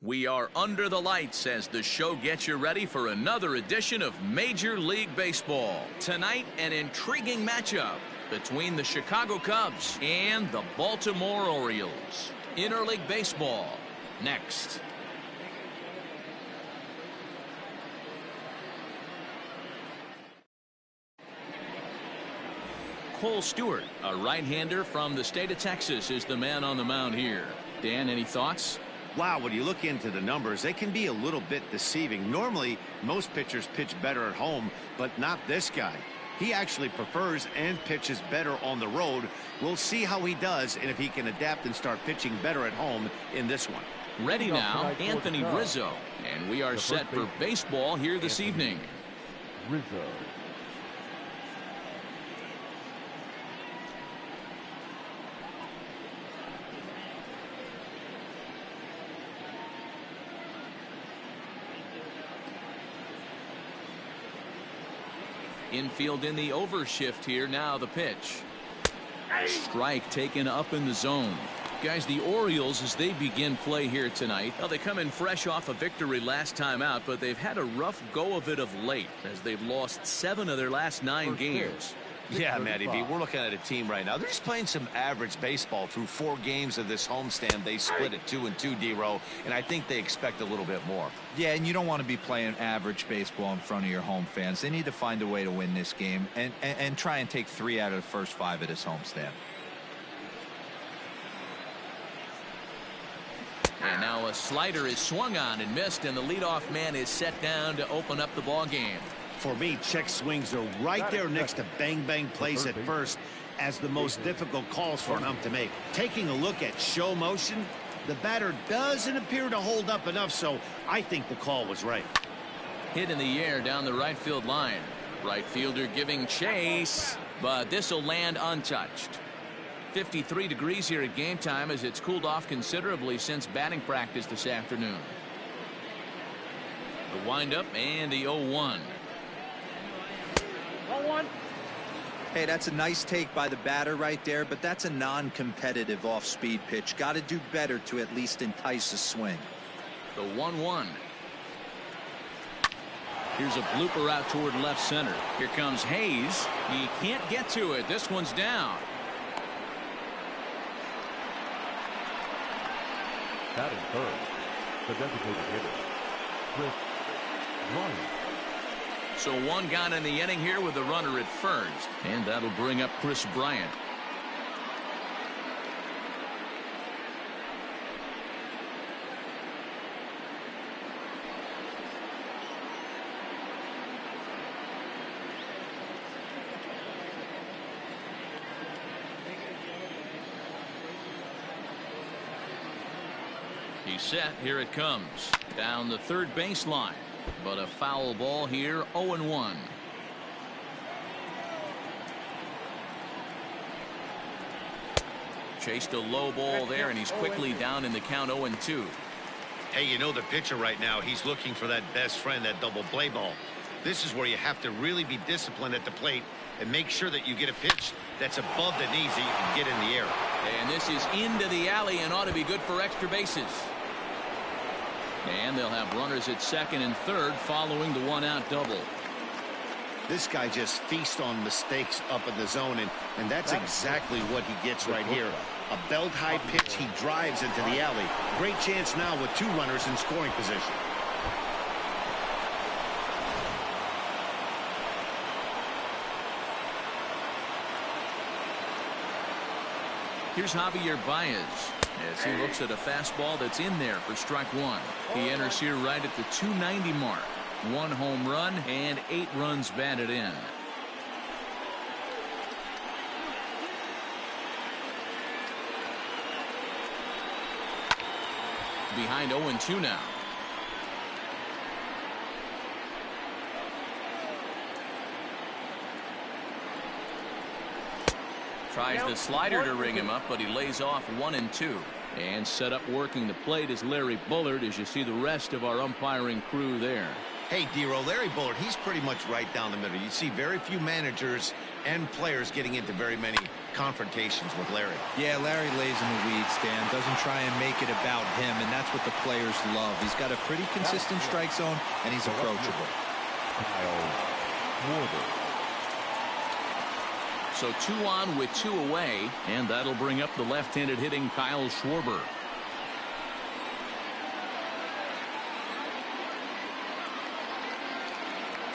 We are under the lights as the show gets you ready for another edition of Major League Baseball. Tonight, an intriguing matchup between the Chicago Cubs and the Baltimore Orioles. Interleague Baseball, next. Cole Stewart, a right-hander from the state of Texas, is the man on the mound here. Dan, any thoughts? Wow, when you look into the numbers, they can be a little bit deceiving. Normally, most pitchers pitch better at home, but not this guy. He actually prefers and pitches better on the road. We'll see how he does and if he can adapt and start pitching better at home in this one. Ready now, Anthony Rizzo. And we are set for baseball here this evening. Rizzo. Infield in the overshift here. Now the pitch. Strike taken up in the zone. Guys, the Orioles, as they begin play here tonight, well, they come in fresh off a victory last time out, but they've had a rough go of it of late as they've lost 7 of their last 9 games. Yeah, Matty B, we're looking at a team right now. They're just playing some average baseball through 4 games of this homestand. They split at 2-2, D-Row, and I think they expect a little bit more. Yeah, and you don't want to be playing average baseball in front of your home fans. They need to find a way to win this game and try and take 3 out of the first 5 of this homestand. And now a slider is swung on and missed, and the leadoff man is set down to open up the ball game. For me, check swings are right there next to bang-bang plays at first as the most difficult calls for an ump to make. Taking a look at show motion, the batter doesn't appear to hold up enough, so I think the call was right. Hit in the air down the right field line. Right fielder giving chase, but this will land untouched. 53 degrees here at game time as it's cooled off considerably since batting practice this afternoon. The windup and the 0-1. Hey, that's a nice take by the batter right there, but that's a non-competitive off-speed pitch. Got to do better to at least entice a swing. The 1-1. Here's a blooper out toward left center. Here comes Hayes. He can't get to it. This one's down. Batting third, the designated hitter, Chris Bryant. So 1 gone in the inning here with a runner at first, and that'll bring up Chris Bryant. He's set. Here it comes down the third baseline. But a foul ball here, 0-1. Chased a low ball there, and he's quickly down in the count, 0-2. Hey, you know the pitcher right now, he's looking for that best friend, that double play ball. This is where you have to really be disciplined at the plate and make sure that you get a pitch that's above the knees that you can get in the air. And this is into the alley and ought to be good for extra bases. And they'll have runners at second and third following the 1-out double. This guy just feasts on mistakes up in the zone, and that's exactly what he gets right here. A belt-high pitch, he drives into the alley. Great chance now with 2 runners in scoring position. Here's Javier Baez as he looks at a fastball that's in there for strike 1. He enters here right at the 290 mark. 1 home run and 8 runs batted in. Behind 0-2 now. Tries the slider to ring him up, but he lays off 1-2. And set up working the plate is Larry Bullard, as you see the rest of our umpiring crew there. Hey, D-Row, Larry Bullard, he's pretty much right down the middle. You see very few managers and players getting into very many confrontations with Larry. Yeah, Larry lays in the weeds, Dan. Doesn't try and make it about him, and that's what the players love. He's got a pretty consistent strike zone, and he's approachable. Kyle Schwarber. So 2 on with 2 away, and that'll bring up the left-handed hitting Kyle Schwarber.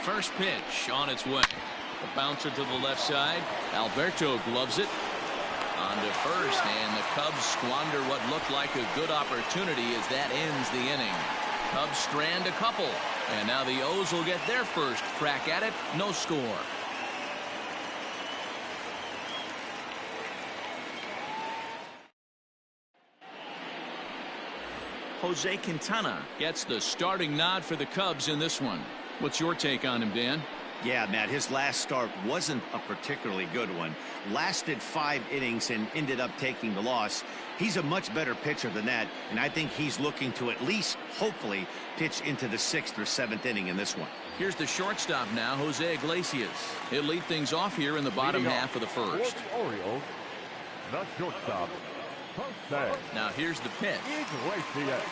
First pitch on its way. The bouncer to the left side. Alberto gloves it. On to first, and the Cubs squander what looked like a good opportunity as that ends the inning. Cubs strand a couple, and now the O's will get their first crack at it. No score. Jose Quintana gets the starting nod for the Cubs in this one. What's your take on him, Dan? Yeah, Matt, his last start wasn't a particularly good one. Lasted 5 innings and ended up taking the loss. He's a much better pitcher than that, and I think he's looking to at least, hopefully, pitch into the 6th or 7th inning in this one. Here's the shortstop now, Jose Iglesias. He'll lead things off here in the bottom half of the first. For the Orioles, the shortstop, Jose. Now here's the pitch. Iglesias.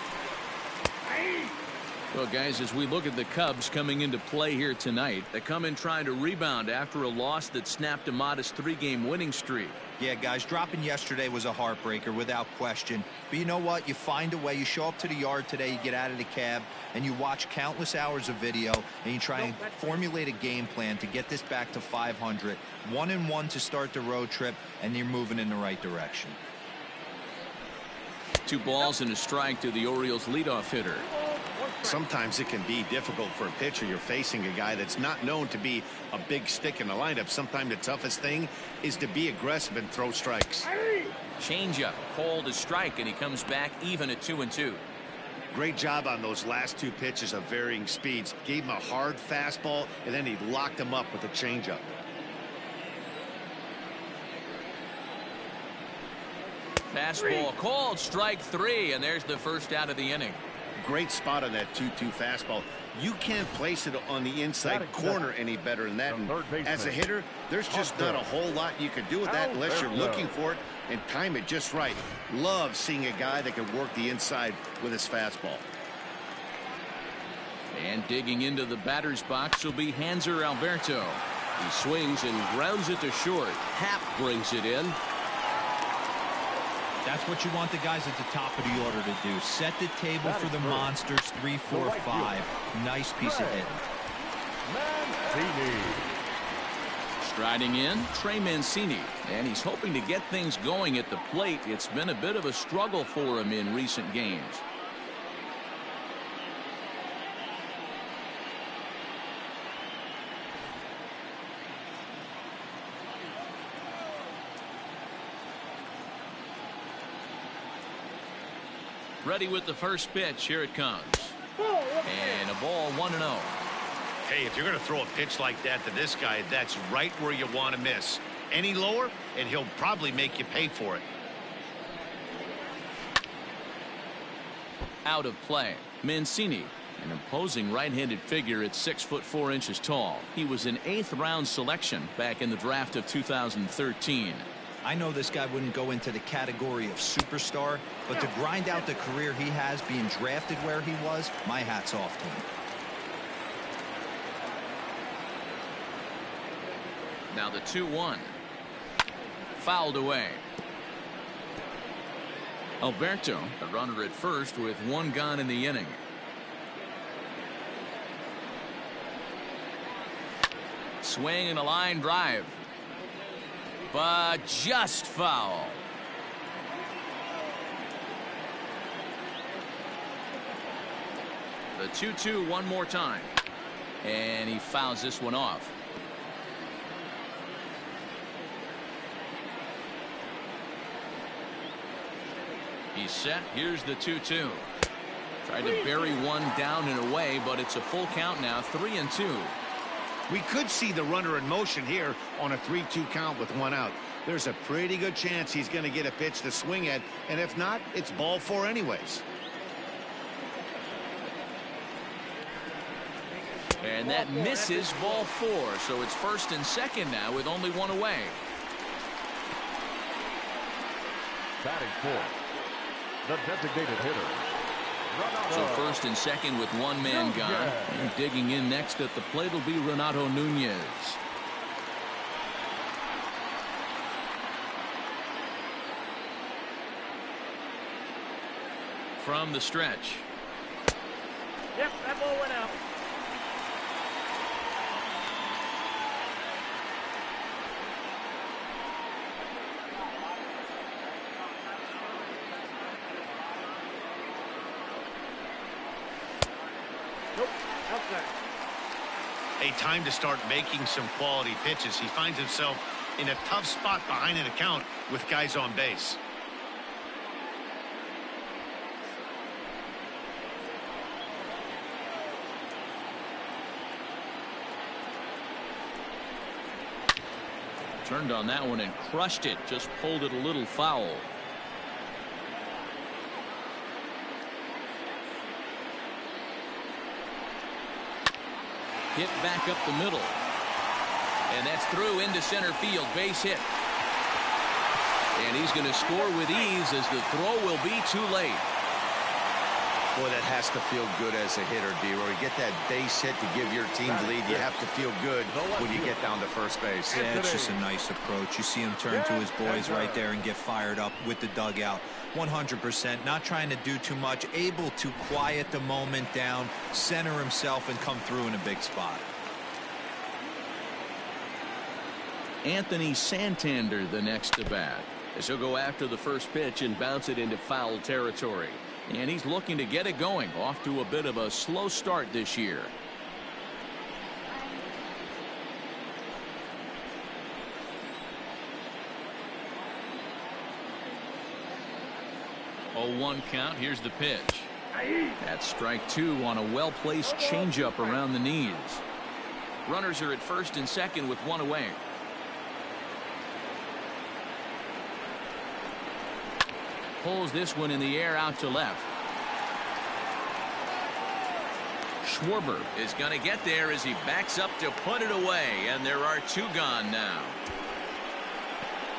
Well, guys, as we look at the Cubs coming into play here tonight, they come in trying to rebound after a loss that snapped a modest 3-game winning streak. Yeah, guys, dropping yesterday was a heartbreaker without question. But you know what? You find a way. You show up to the yard today, you get out of the cab, and you watch countless hours of video, and you try and formulate a game plan to get this back to 500. 1-1 to start the road trip, and you're moving in the right direction. 2 balls and a strike to the Orioles leadoff hitter. Sometimes it can be difficult for a pitcher. You're facing a guy that's not known to be a big stick in the lineup. Sometimes the toughest thing is to be aggressive and throw strikes. Changeup called a strike, and he comes back even at 2-2. Great job on those last 2 pitches of varying speeds. Gave him a hard fastball, and then he locked him up with a changeup. Fastball called strike 3, and there's the first out of the inning. Great spot on that 2-2 fastball. You can't place it on the inside corner any better than that. And as a hitter, there's just not a whole lot you can do with that unless you're looking for it and time it just right. Love seeing a guy that can work the inside with his fastball. And digging into the batter's box will be Hanser Alberto. He swings and grounds it to short. Happ brings it in. That's what you want the guys at the top of the order to do. Set the table for the monsters. 3, 4, 5. Nice piece of hitting. Mancini. Striding in, Trey Mancini, and he's hoping to get things going at the plate. It's been a bit of a struggle for him in recent games. Ready with the first pitch. Here it comes. And a ball 1-0. Hey, if you're going to throw a pitch like that to this guy, that's right where you want to miss. Any lower, and he'll probably make you pay for it. Out of play. Mancini, an imposing right-handed figure at 6'4" tall. He was an 8th round selection back in the draft of 2013. I know this guy wouldn't go into the category of superstar, but to grind out the career he has being drafted where he was, my hat's off to him. Now the 2-1. Fouled away. Alberto, a runner at first with 1 gone in the inning. Swing and a line drive. But just foul. The 2-2 one more time. And he fouls this one off. He's set. Here's the 2-2. Tried to bury one down and away, but it's a full count now. 3-2. We could see the runner in motion here on a 3-2 count with 1 out. There's a pretty good chance he's going to get a pitch to swing at, and if not, it's ball 4 anyways. And that misses ball 4, so it's 1st and 2nd now with only 1 away. Batting fourth, the designated hitter. So first and second with one man gone. And digging in next at the plate will be Renato Nunez. From the stretch. Yep, that ball went out. Nope, outside. A time to start making some quality pitches. He finds himself in a tough spot behind an account with guys on base. Turned on that one and crushed it. Just pulled it a little foul. Hit back up the middle. And that's through into center field. Base hit. And he's going to score with ease as the throw will be too late. Boy, that has to feel good as a hitter, D-Roy. You get that base hit to give your team the lead. You have to feel good when you get down to first base. Yeah, it's just a nice approach. You see him turn to his boys right there and get fired up with the dugout. 100%, not trying to do too much, able to quiet the moment down, center himself, and come through in a big spot. Anthony Santander the next to bat. As he'll go after the first pitch and bounce it into foul territory. And he's looking to get it going. Off to a bit of a slow start this year. Oh, 1 count. Here's the pitch. That's strike 2 on a well-placed changeup around the knees. Runners are at first and second with 1 away. Pulls this one in the air out to left. Schwarber is going to get there as he backs up to put it away, and there are 2 gone now.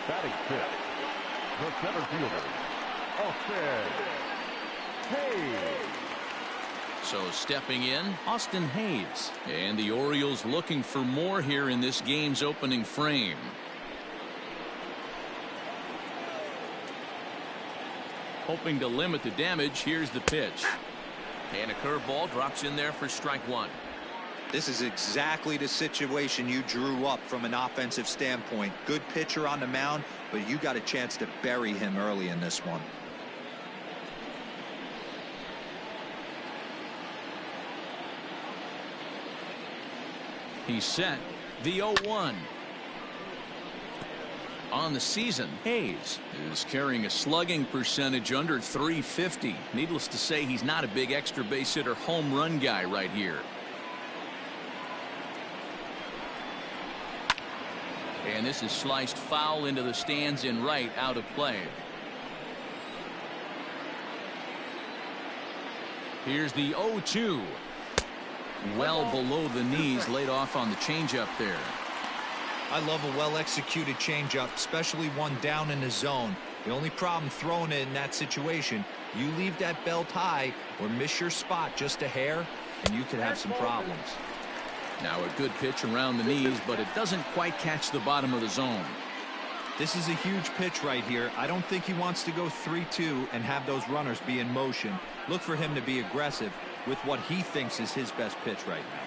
Batting fifth, the center fielder, Austin Hayes. So stepping in, Austin Hayes. And the Orioles looking for more here in this game's opening frame. Hoping to limit the damage. Here's the pitch. And a curveball drops in there for strike 1. This is exactly the situation you drew up from an offensive standpoint. Good pitcher on the mound, but you got a chance to bury him early in this one. He's set. The 0-1. On the season, Hayes is carrying a slugging percentage under .350. Needless to say, he's not a big extra base hitter home run guy right here. And this is sliced foul into the stands in right, out of play. Here's the 0-2. Well below the knees, laid off on the changeup there. I love a well-executed changeup, especially one down in the zone. The only problem throwing it in that situation, you leave that belt high or miss your spot just a hair, and you could have some problems. Now a good pitch around the knees, but it doesn't quite catch the bottom of the zone. This is a huge pitch right here. I don't think he wants to go 3-2 and have those runners be in motion. Look for him to be aggressive with what he thinks is his best pitch right now.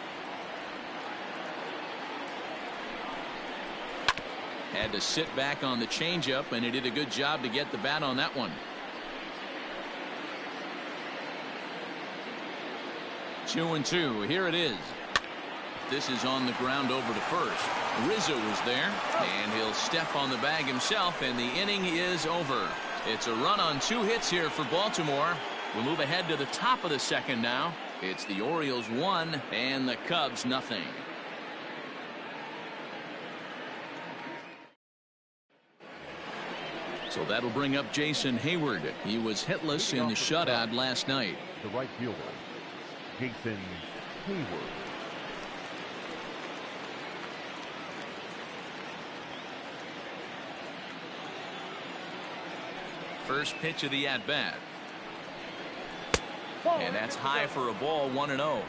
Had to sit back on the changeup, and he did a good job to get the bat on that one. 2-2. Here it is. This is on the ground over to first. Rizzo was there, and he'll step on the bag himself, and the inning is over. It's a run on 2 hits here for Baltimore. We'll move ahead to the top of the second now. It's the Orioles 1 and the Cubs nothing. So that'll bring up Jason Hayward. He was hitless in the shutout last night. The right fielder, Jason Hayward. First pitch of the at-bat. And that's high for a ball, 1-0.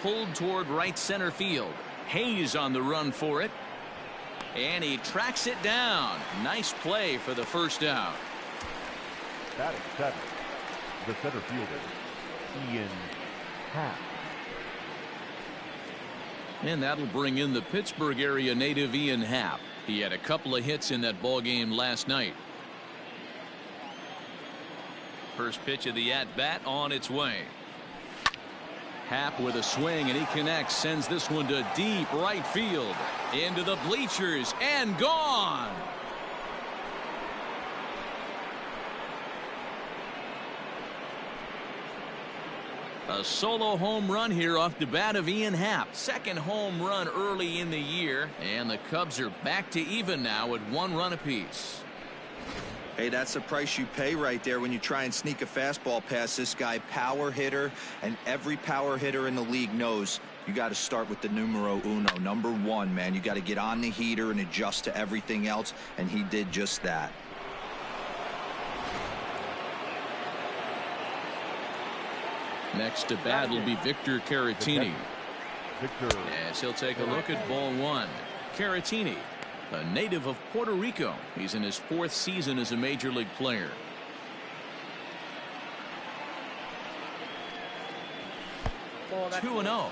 Pulled toward right center field. Hayes on the run for it. And he tracks it down. Nice play for the first out. Batting seventh, the center fielder, Ian Happ. And that'll bring in the Pittsburgh area native Ian Happ. He had a couple of hits in that ball game last night. First pitch of the at-bat on its way. Happ with a swing, and he connects, sends this one to deep right field, into the bleachers, and gone. A solo home run here off the bat of Ian Happ. Second home run early in the year, and the Cubs are back to even now at 1 run apiece. Hey, that's the price you pay right there when you try and sneak a fastball past this guy. Power hitter, and every power hitter in the league knows you got to start with the numero uno, number 1, man. You got to get on the heater and adjust to everything else, and he did just that. Next to bat will be Victor Caratini. Victor. As he'll take a look at ball 1. Caratini, a native of Puerto Rico. He's in his 4th season as a major league player. Ball, 2-0.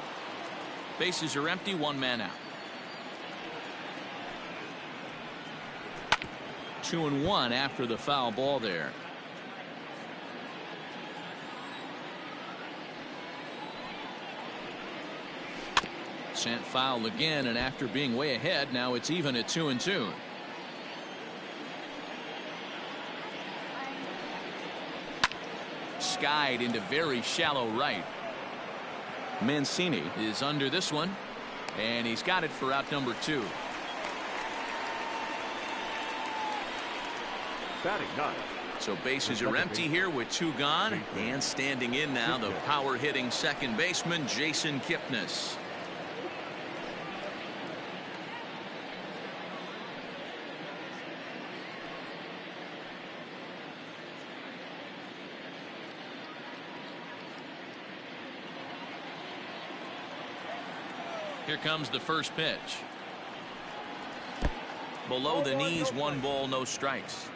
Bases are empty, 1 man out. 2-1 after the foul ball there. Sent foul again, and after being way ahead, now it's even at 2-2. Skied into very shallow right. Mancini is under this one, and he's got it for out number 2. Batting ninth. So bases are empty here with 2 gone, and standing in now the power hitting second baseman Jason Kipnis. Here comes the first pitch. Below the knees, 1 ball, no strikes.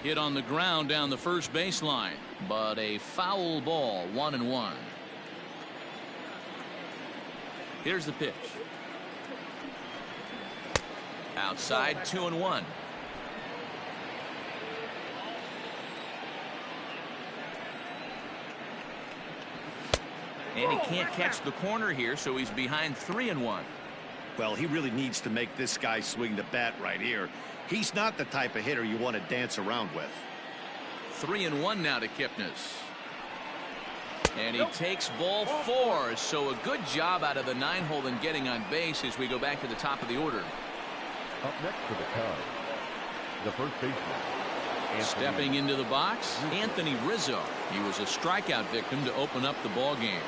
Hit on the ground down the first baseline, but a foul ball, 1-1. Here's the pitch. Outside, 2-1. And he can't catch the corner here, so he's behind 3-1. Well, he really needs to make this guy swing the bat right here. He's not the type of hitter you want to dance around with. 3-1 now to Kipnis. And he takes ball 4. So a good job out of the 9-hole in getting on base as we go back to the top of the order. Up next for the Cubs, the first baseman. Stepping into the box, Anthony Rizzo. He was a strikeout victim to open up the ball game.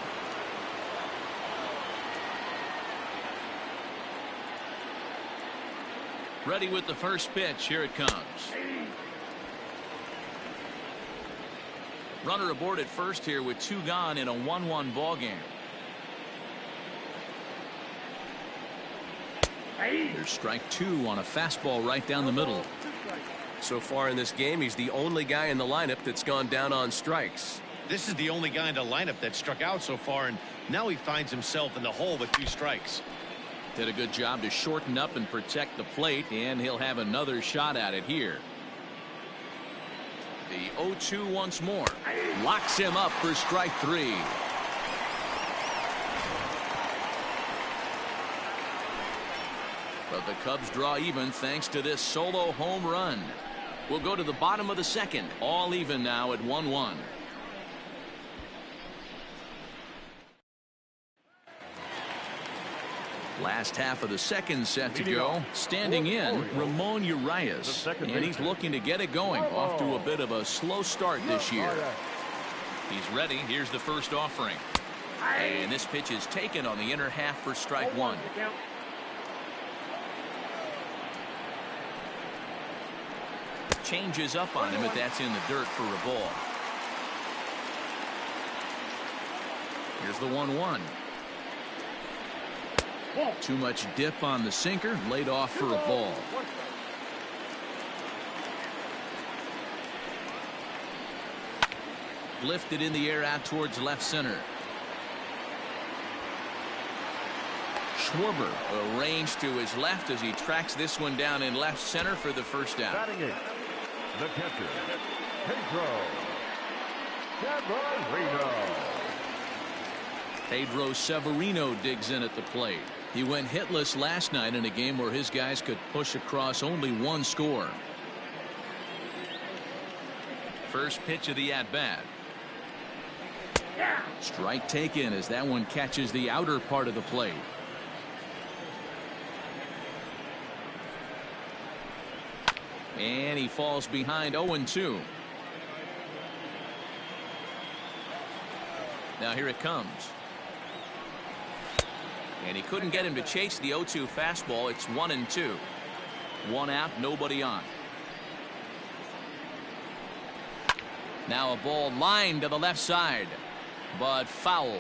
Ready with the first pitch. Here it comes. Runner aboard at first here with 2 gone in a 1-1 ball game. There's strike 2 on a fastball right down the middle. So far in this game, he's the only guy in the lineup that's gone down on strikes. This is the only guy in the lineup that struck out so far, and now he finds himself in the hole with 2 strikes. Did a good job to shorten up and protect the plate, and he'll have another shot at it here. The 0-2 once more. Locks him up for strike 3. But the Cubs draw even thanks to this solo home run. We'll go to the bottom of the second. All even now at 1-1. Last half of the second set to go. Standing in, Ramon Urias. And he's looking to get it going. Off to a bit of a slow start this year. He's ready. Here's the first offering. And this pitch is taken on the inner half for strike one. Changes up on him, but that's in the dirt for a ball. Here's the 1-1. Too much dip on the sinker, laid off for a ball. Lifted in the air out towards left center. Schwarber arranged to his left as he tracks this one down in left center for the first out. Batting it, the catcher, Pedro Severino digs in at the plate. He went hitless last night in a game where his guys could push across only one score. First pitch of the at-bat. Strike taken as that one catches the outer part of the plate. And he falls behind 0-2. Now here it comes. And he couldn't get him to chase the 0-2 fastball. It's 1-2. One out, nobody on. Now a ball lined to the left side, but foul.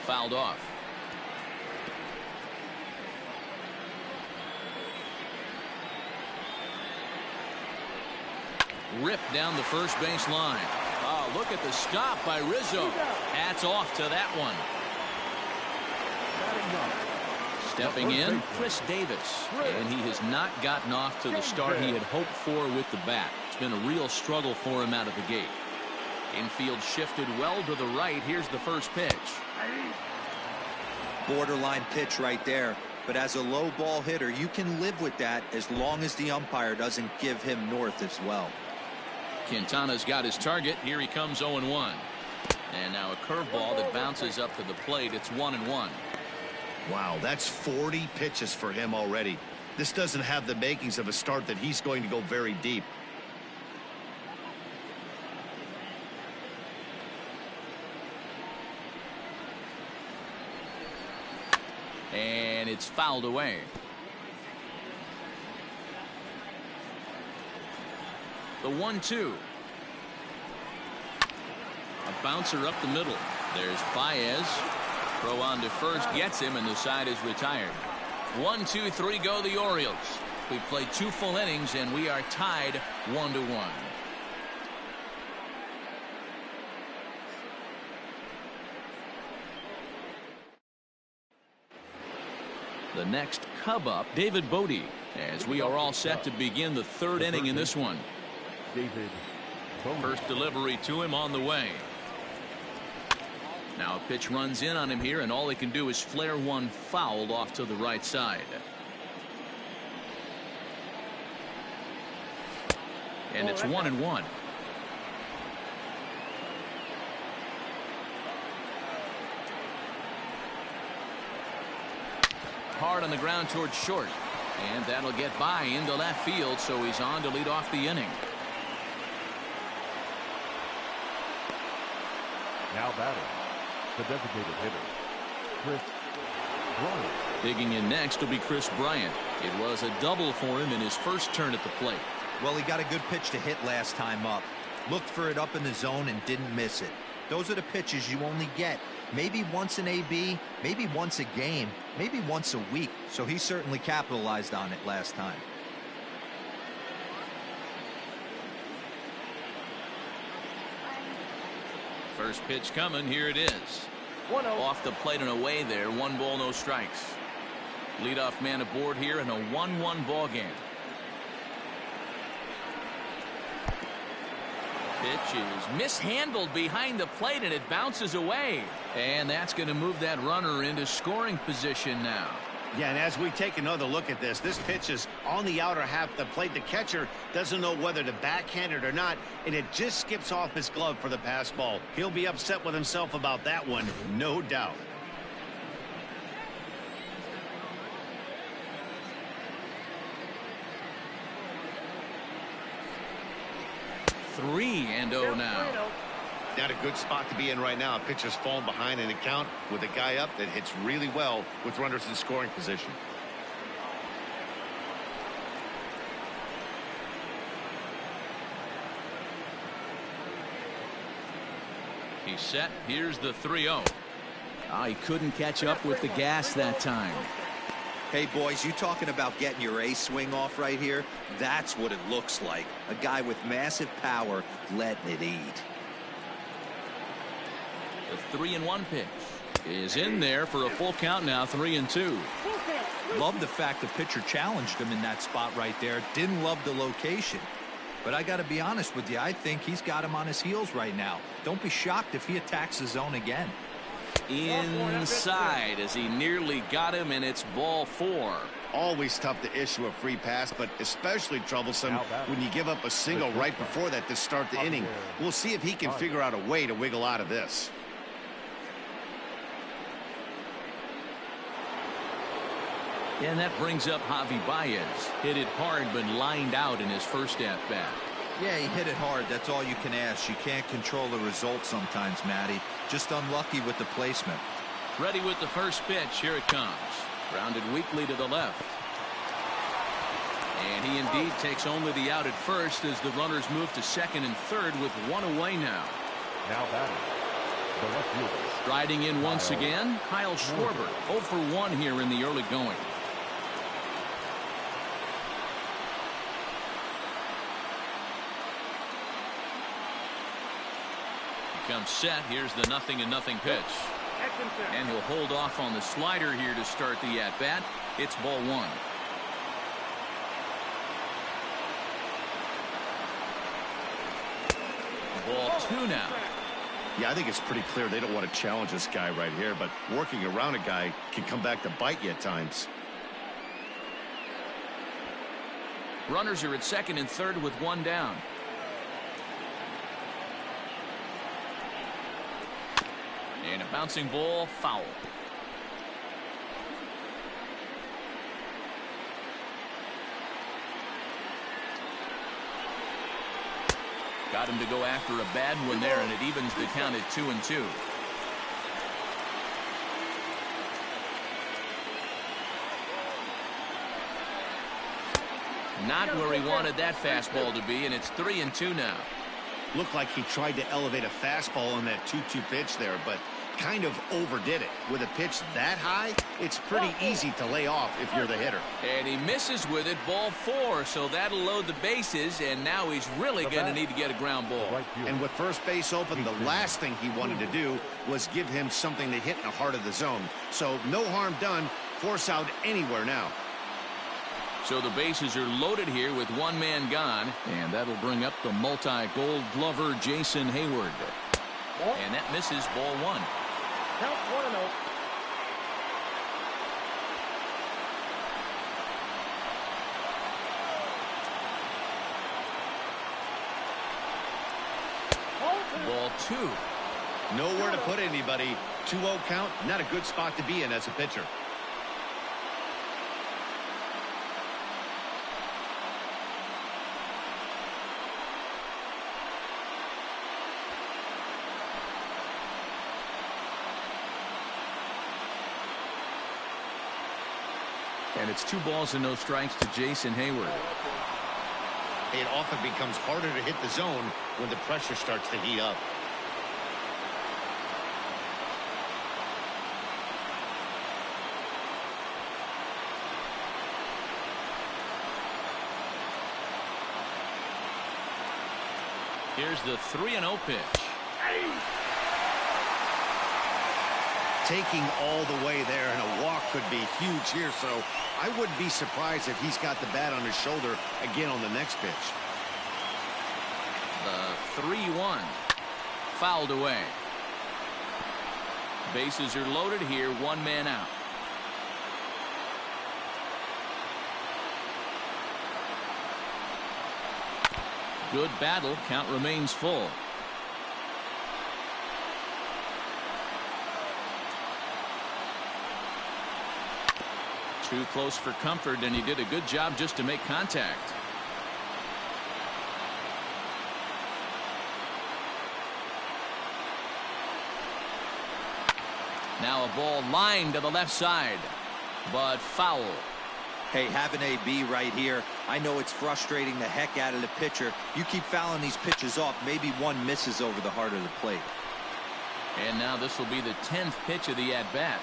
Fouled off. Ripped down the first base line. Oh, look at the stop by Rizzo. Hats off to that one. Stepping in, Chris Davis. And he has not gotten off to the start he had hoped for with the bat. It's been a real struggle for him out of the gate. Infield shifted well to the right. Here's the first pitch. Borderline pitch right there. But as a low ball hitter, you can live with that as long as the umpire doesn't give him north as well. Quintana's got his target. Here he comes 0-1. And now a curveball that bounces up to the plate. It's 1-1. Wow, that's 40 pitches for him already. This doesn't have the makings of a start that he's going to go very deep. And it's fouled away. The 1-2. A bouncer up the middle. There's Baez. Throw on to first, gets him, and the side is retired. 1, 2, 3 go the Orioles. We played 2 full innings, and we are tied 1-1. The next Cub up, David Bodie, as we are all set to begin the 3rd inning in this one. David Bodie. First delivery to him on the way. Now a pitch runs in on him here, and all he can do is flare one fouled off to the right side. And it's 1-1. Hard on the ground towards short, and that'll get by into left field, so he's on to lead off the inning. Now batting, the designated hitter, Chris Bryant. Digging in next will be Chris Bryant. It was a double for him in his first turn at the plate. Well, he got a good pitch to hit last time up. Looked for it up in the zone and didn't miss it. Those are the pitches you only get maybe once in AB, maybe once a game, maybe once a week. So he certainly capitalized on it last time. First pitch coming. Here it is. Off the plate and away there. 1 ball, no strikes. Leadoff man aboard here in a 1-1 ball game. Pitch is mishandled behind the plate, and it bounces away. And that's going to move that runner into scoring position now. Yeah, and as we take another look at this pitch is on the outer half of the plate. The catcher doesn't know whether to backhand it or not, and it just skips off his glove for the pass ball. He'll be upset with himself about that one, no doubt. Three and 0 now. Not a good spot to be in right now. Pitcher's falling behind in the count with a guy up that hits really well with runners in scoring position. He's set. Here's the 3-0. He couldn't catch up with the gas that time. Hey, boys, you talking about getting your A swing off right here? That's what it looks like. A guy with massive power letting it eat. The 3-1 pitch is in there for a full count now. 3-2. Love the fact the pitcher challenged him in that spot right there. Didn't love the location. But I got to be honest with you. I think he's got him on his heels right now. Don't be shocked if he attacks the zone again. Inside as he nearly got him, and it's ball 4. Always tough to issue a free pass, but especially troublesome when you give up a single right before that to start the inning. We'll see if he can figure out a way to wiggle out of this. And that brings up Javi Baez. Hit it hard but lined out in his first at-bat. Yeah, he hit it hard. That's all you can ask. You can't control the result sometimes, Matty. Just unlucky with the placement. Ready with the first pitch. Here it comes. Grounded weakly to the left. And he indeed takes only the out at first as the runners move to second and third with one away now. Now batting, the left fielder. Riding in once again, Kyle Schwarber. 0 for 1 here in the early going. Comes set. Here's the 0-0 pitch. And he'll hold off on the slider here to start the at-bat. It's ball 1. Ball 2 now. Yeah, I think it's pretty clear they don't want to challenge this guy right here, but working around a guy can come back to bite you at times. Runners are at second and third with one down. And a bouncing ball, foul. Got him to go after a bad one there, and it evens the count at 2-2. Not where he wanted that fastball to be, and it's 3-2 now. Looked like he tried to elevate a fastball on that 2-2 pitch there, but kind of overdid it. With a pitch that high, it's pretty easy to lay off if you're the hitter. And he misses with it, ball 4, so that'll load the bases, and now he's really going to need to get a ground ball. And with first base open, the last thing he wanted to do was give him something to hit in the heart of the zone. So no harm done, force out anywhere now. So the bases are loaded here with one man gone, and that'll bring up the multi-gold glover Jason Hayward. And that misses, ball 1. Count 1-0. Ball 2. Nowhere to put anybody. 2-0 count, not a good spot to be in as a pitcher. And it's 2 balls and no strikes to Jason Hayward. It often becomes harder to hit the zone when the pressure starts to heat up. Here's the 3-0 pitch. Taking all the way there, and a walk could be huge here, so I wouldn't be surprised if he's got the bat on his shoulder again on the next pitch. The 3-1. Fouled away. Bases are loaded here, one man out. Good battle. Count remains full. Too close for comfort, and he did a good job just to make contact. Now a ball lined to the left side, but foul. Hey, having AB right here, I know it's frustrating the heck out of the pitcher. You keep fouling these pitches off, maybe one misses over the heart of the plate. And now this will be the 10th pitch of the at-bat.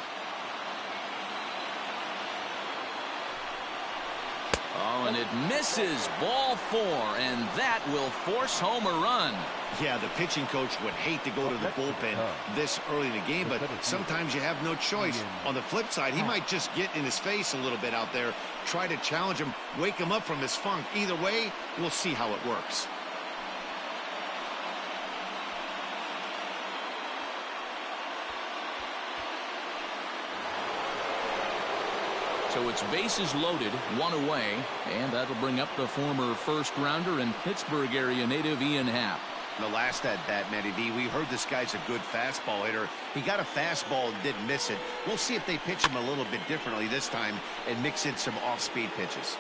Oh, and it misses. Ball 4, and that will force home a run. Yeah, the pitching coach would hate to go to the bullpen this early in the game, but sometimes you have no choice. On the flip side, he might just get in his face a little bit out there, try to challenge him, wake him up from his funk. Either way, we'll see how it works. So it's bases loaded, 1 away, and that'll bring up the former first-rounder and Pittsburgh area native Ian Happ. The last at-bat, Matty V, we heard this guy's a good fastball hitter. He got a fastball and didn't miss it. We'll see if they pitch him a little bit differently this time and mix in some off-speed pitches.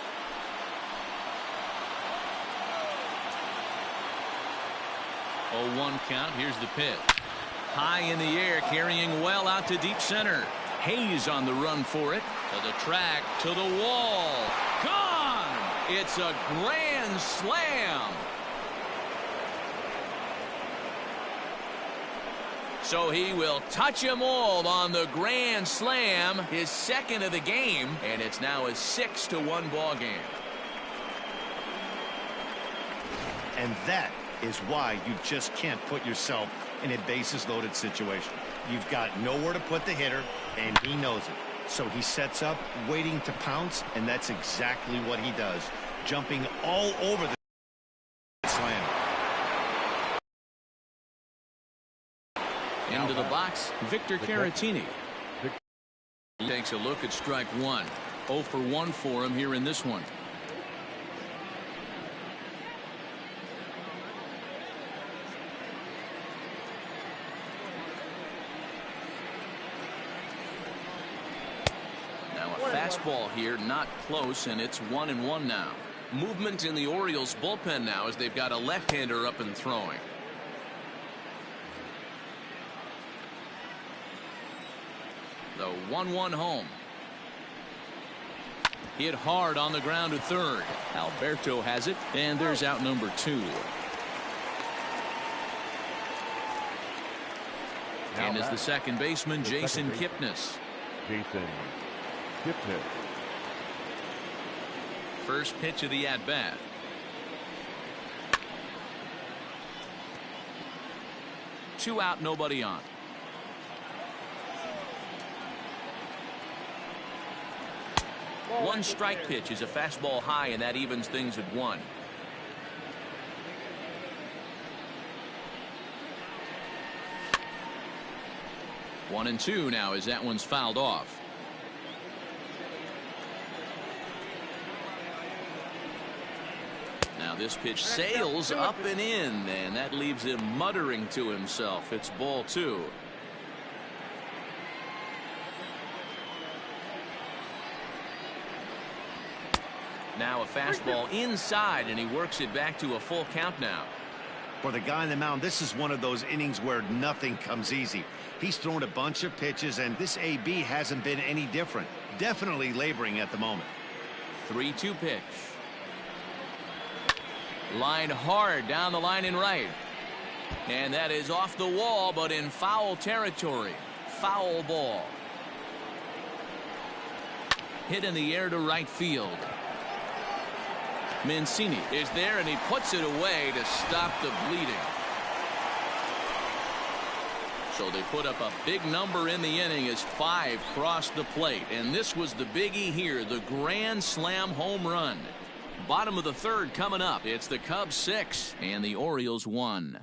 Oh, 1 count. Here's the pitch. High in the air, carrying well out to deep center. Hayes on the run for it. To the track, to the wall. Gone! It's a grand slam. So he will touch them all on the grand slam, his second of the game, and it's now a 6-1 ball game. And that is why you just can't put yourself in a bases loaded situation. You've got nowhere to put the hitter, and he knows it. So he sets up, waiting to pounce, and that's exactly what he does, jumping all over the slam. Into the box, Victor Caratini. He takes a look at strike 1. 0 for 1 for him here in this one. Fastball here, not close, and it's 1-1 now. Movement in the Orioles bullpen now as they've got a left-hander up and throwing. The 1-1 home. Hit hard on the ground to third. Alberto has it, and there's out number 2. And is the second baseman, Jason Kipnis. Jason Kipnis. First pitch of the at-bat. Two out, nobody on. One strike pitch is a fastball high, and that evens things at 1. One and 2 now as that one's fouled off. Now this pitch sails up and in, and that leaves him muttering to himself. It's ball 2. Now a fastball inside, and he works it back to a full count now. For the guy on the mound, this is one of those innings where nothing comes easy. He's thrown a bunch of pitches, and this AB hasn't been any different. Definitely laboring at the moment. 3-2 pitch. Line hard down the line in right. And that is off the wall, but in foul territory. Foul ball. Hit in the air to right field. Mancini is there, and he puts it away to stop the bleeding. So they put up a big number in the inning as 5 crossed the plate. And this was the biggie here, the grand slam home run. Bottom of the third coming up. It's the Cubs 6 and the Orioles 1.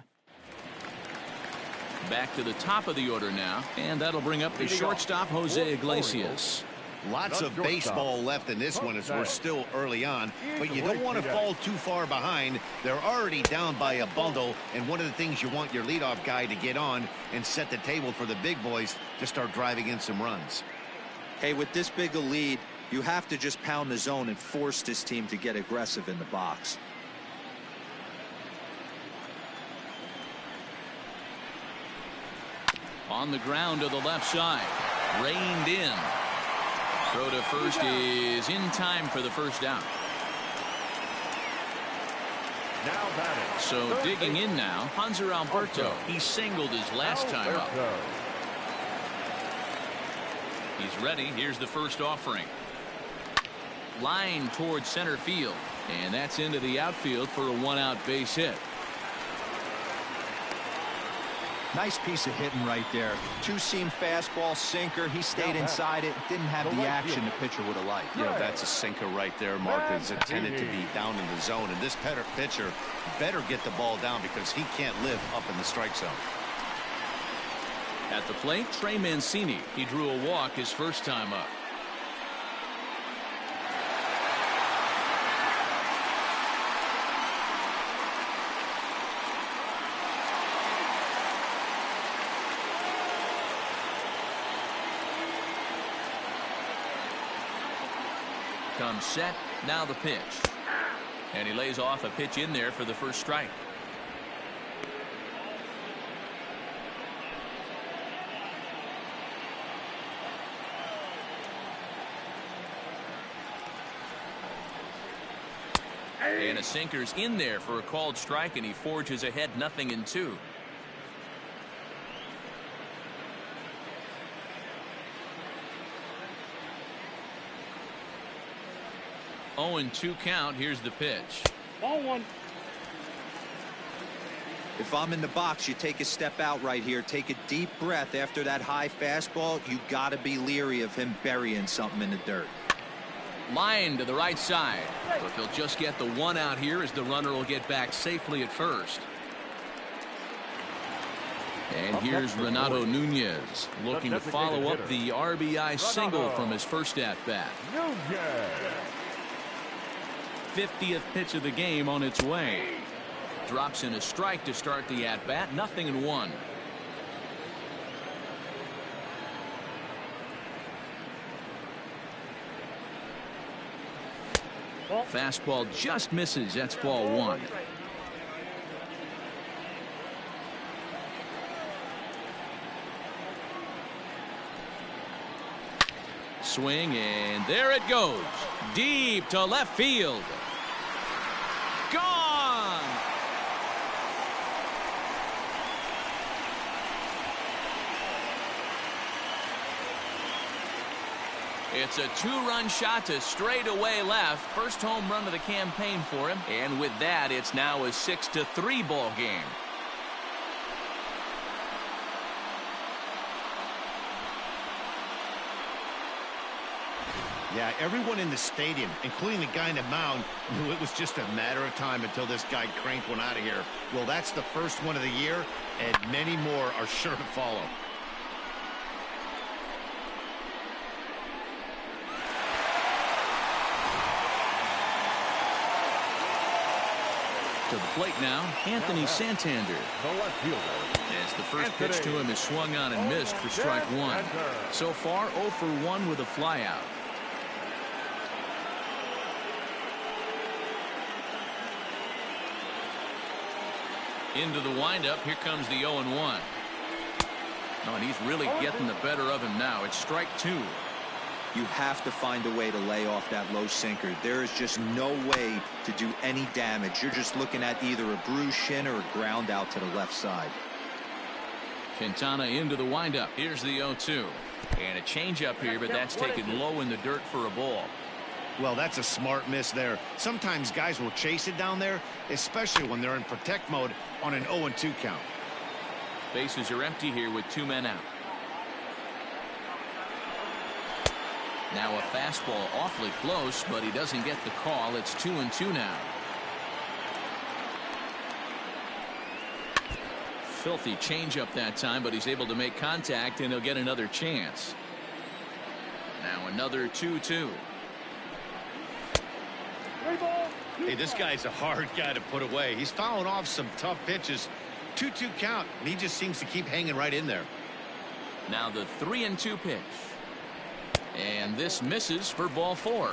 Back to the top of the order now, and that'll bring up the shortstop Jose Iglesias. Lots of baseball left in this one as we're still early on, but you don't want to fall too far behind. They're already down by a bundle, and one of the things you want your leadoff guy to get on and set the table for the big boys to start driving in some runs. Hey, with this big a lead, you have to just pound the zone and force this team to get aggressive in the box. On the ground to the left side. Reined in. Throw to first is in time for the first down. Now batting. So digging in now, Hanser Alberto. He singled his last time up. He's ready. Here's the first offering. Line towards center field. And that's into the outfield for a one-out base hit. Nice piece of hitting right there. Two-seam fastball, sinker. He stayed inside it. Didn't have the action the pitcher would have liked. You know, that's a sinker right there, Mark. It's intended to be down in the zone. And this pitcher better get the ball down because he can't live up in the strike zone. At the plate, Trey Mancini. He drew a walk his first time up. Comes set, now the pitch. And he lays off a pitch in there for the first strike. And a sinker's in there for a called strike, and he forges ahead 0-2. 0-2 count. Here's the pitch. Ball one. If I'm in the box, you take a step out right here. Take a deep breath after that high fastball. You got to be leery of him burying something in the dirt. Line to the right side. But they'll just get the one out here as the runner will get back safely at first. And here's Renato Nunez looking to follow up the RBI single from his first at-bat. 50th pitch of the game on its way. Drops in a strike to start the at-bat. 0-1. Fastball just misses. That's ball one. Swing, and there it goes. Deep to left field. Gone. It's a two-run shot to straightaway left. First home run of the campaign for him. And with that, it's now a 6-3 ball game. Yeah, everyone in the stadium, including the guy in the mound, knew it was just a matter of time until this guy cranked one out of here. Well, that's the first one of the year, and many more are sure to follow. To the plate now, Anthony Santander. The left fielder. As the first pitch to him is swung on and missed for strike one. So far, 0 for 1 with a flyout. Into the windup. Here comes the 0-1. Oh, and he's really getting the better of him now. It's strike two. You have to find a way to lay off that low sinker. There is just no way to do any damage. You're just looking at either a bruised shin or a ground out to the left side. Quintana into the windup. Here's the 0-2. And a changeup here, but that's taken low in the dirt for a ball. Well, that's a smart miss there. Sometimes guys will chase it down there, especially when they're in protect mode on an 0-2 count. Bases are empty here with 2 men out. Now a fastball awfully close, but he doesn't get the call. It's 2-2 now. Filthy changeup that time, but he's able to make contact, and he'll get another chance. Now another 2-2. Hey, this guy's a hard guy to put away. He's fouling off some tough pitches. 2-2 count, and he just seems to keep hanging right in there. Now the 3-2 pitch. And this misses for ball 4.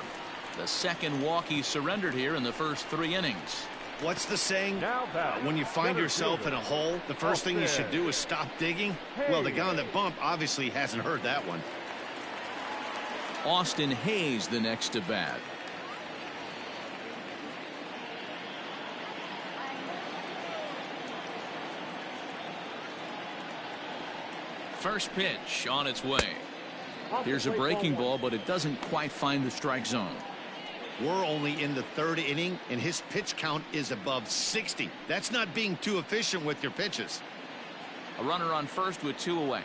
The second walk he surrendered here in the first 3 innings. What's the saying? Now When you find yourself in a hole, the first thing you should do is stop digging. Well, the guy on the bump obviously hasn't heard that one. Austin Hayes the next to bat. First pitch on its way. Here's a breaking ball, but it doesn't quite find the strike zone. We're only in the 3rd inning, and his pitch count is above 60. That's not being too efficient with your pitches. A runner on first with 2 away.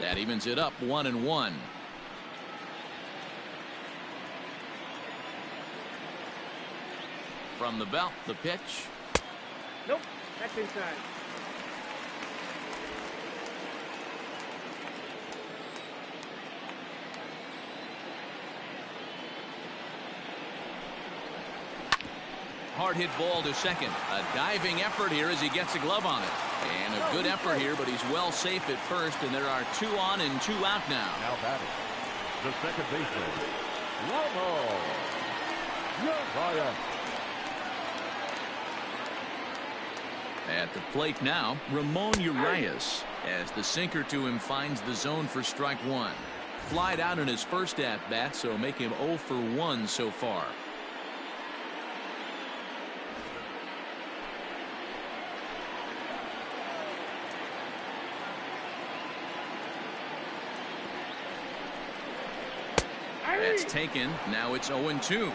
That evens it up 1-1. From the belt, the pitch. Nope, that's inside. Hard hit ball to second. A diving effort here as he gets a glove on it. And a good effort here, but he's well safe at first, and there are 2 on and 2 out now. Now batting, the second baseman, Ramon Urias. At the plate now, Ramon Urias, as the sinker to him finds the zone for strike 1. Flied out in his first at-bat, so make him 0 for 1 so far. That's taken. Now it's 0-2.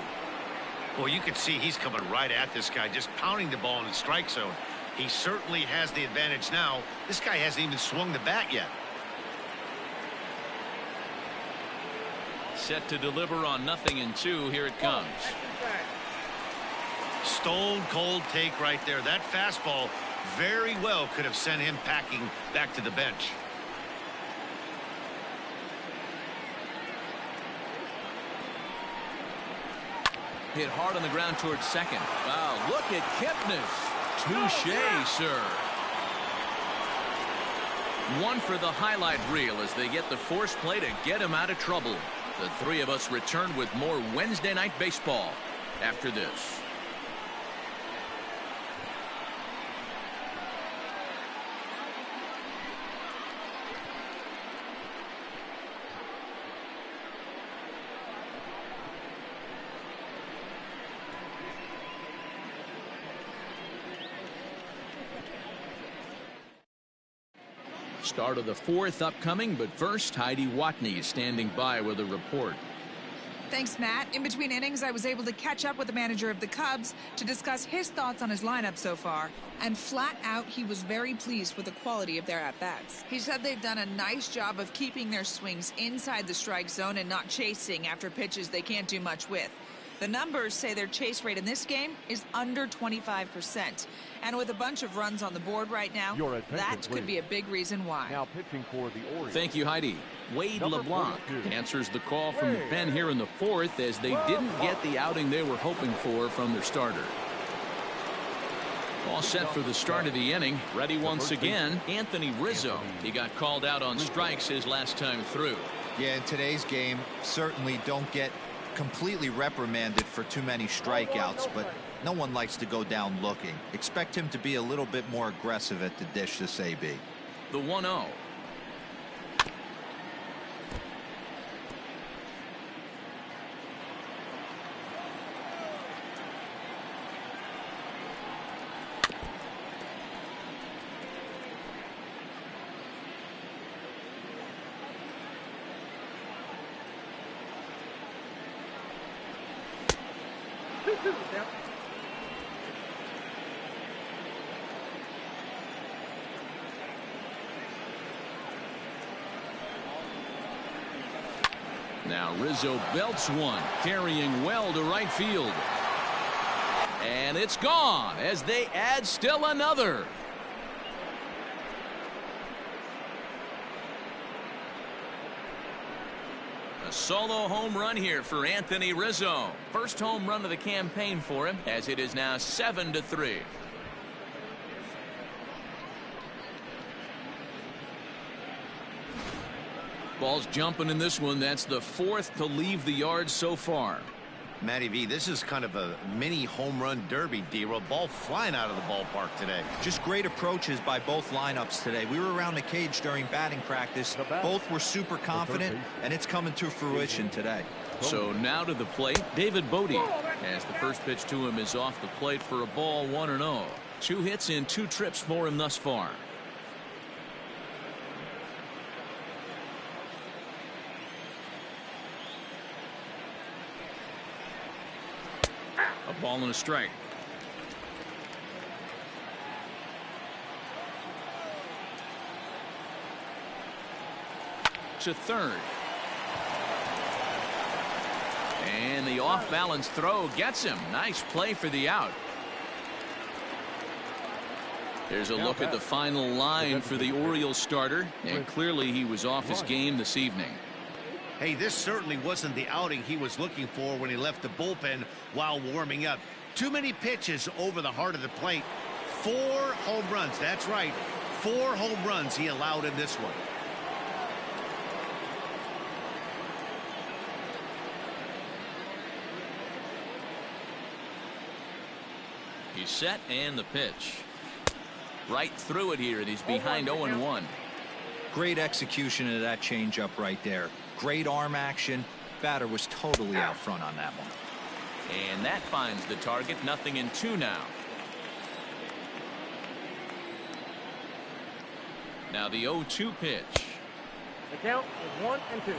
Well, you can see he's coming right at this guy, just pounding the ball in the strike zone. He certainly has the advantage now. This guy hasn't even swung the bat yet. Set to deliver on 0-2. Here it comes. Stone cold take right there. That fastball very well could have sent him packing back to the bench. Hit hard on the ground towards second. Wow, look at Kipnis. Touche, sir. 1 for the highlight reel as they get the force play to get him out of trouble. The 3 of us return with more Wednesday Night Baseball after this. Start of the 4th upcoming, but first, Heidi Watney is standing by with a report. Thanks, Matt. In between innings, I was able to catch up with the manager of the Cubs to discuss his thoughts on his lineup so far. And flat out, he was very pleased with the quality of their at-bats. He said they've done a nice job of keeping their swings inside the strike zone and not chasing after pitches they can't do much with. The numbers say their chase rate in this game is under 25%. And with a bunch of runs on the board right now, that could be a big reason why. Now pitching for the Orioles. Thank you, Heidi. Wade Number LeBlanc 42. answers the call from the pen here in the 4th as they didn't get the outing they were hoping for from their starter. All set for the start of the inning. Ready once again, Anthony Rizzo. He got called out on strikes his last time through. Yeah, in today's game, certainly don't get completely reprimanded for too many strikeouts, but no one likes to go down looking. Expect him to be a little bit more aggressive at the dish this AB. The 1-0. Now Rizzo belts one, carrying well to right field. And it's gone as they add still another. solo home run here for Anthony Rizzo. First home run of the campaign for him, as it is now 7-3. Ball's jumping in this one. That's the fourth to leave the yard so far. Matty V, this is kind of a mini home run derby, D-Roll. Ball flying out of the ballpark today. Just great approaches by both lineups today. We were around the cage during batting practice. Both were super confident, and it's coming to fruition today. So now to the plate, David Bodie, as the first pitch to him is off the plate for a ball, 1-0. 2 hits in 2 trips for him thus far. A ball and a strike. To third. And the off-balance throw gets him. Nice play for the out. There's a look at the final line for the Orioles starter, and clearly he was off his game this evening. Hey, this certainly wasn't the outing he was looking for when he left the bullpen while warming up. Too many pitches over the heart of the plate. 4 home runs. That's right. 4 home runs he allowed in this one. He's set and the pitch. Right through it here, and he's behind 0-1. Great execution of that changeup right there. Great arm action. Batter was totally out front on that one. And that finds the target. 0-2 now. Now the 0-2 pitch. The count is 1-2.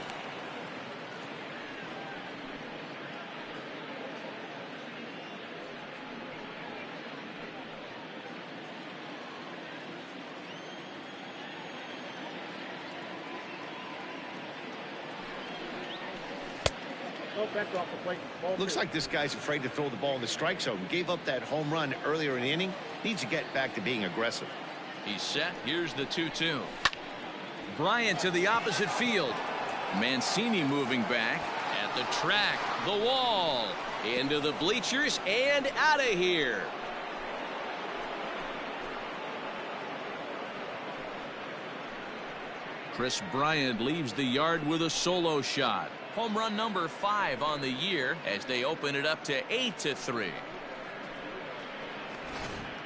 Off the plate. Looks like this guy's afraid to throw the ball in the strike zone. Gave up that home run earlier in the inning. Needs to get back to being aggressive. He's set. Here's the 2-2. Bryant to the opposite field. Mancini moving back at the track, the wall, into the bleachers and out of here. Chris Bryant leaves the yard with a solo shot. Home run number 5 on the year as they open it up to 8-3.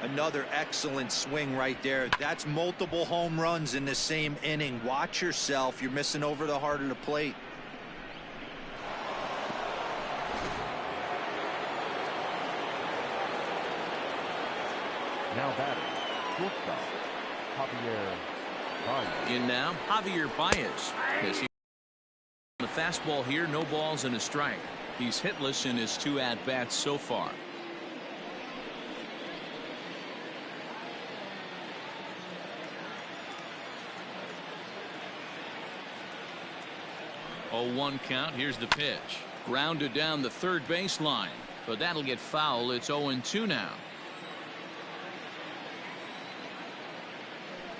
Another excellent swing right there. That's multiple home runs in the same inning. Watch yourself. You're missing over the heart of the plate. Now batting, shortstop, Javier Baez. In now, Javier Baez. As he the fastball here, no balls and a strike. He's hitless in his 2 at-bats so far. Oh, 1 count. Here's the pitch. Grounded down the third baseline, but that'll get foul. It's 0-2 now.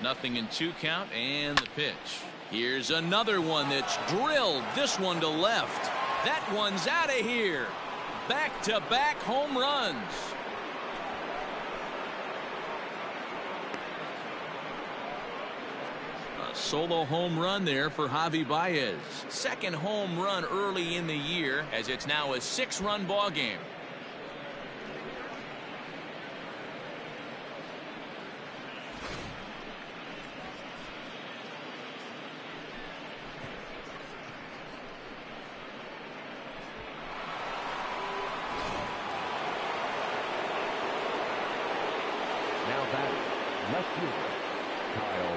0-2 count and the pitch. Here's another one that's drilled. This one to left. That one's out of here. Back-to-back home runs. A solo home run there for Javi Baez. Second home run early in the year, as it's now a 6-run ball game.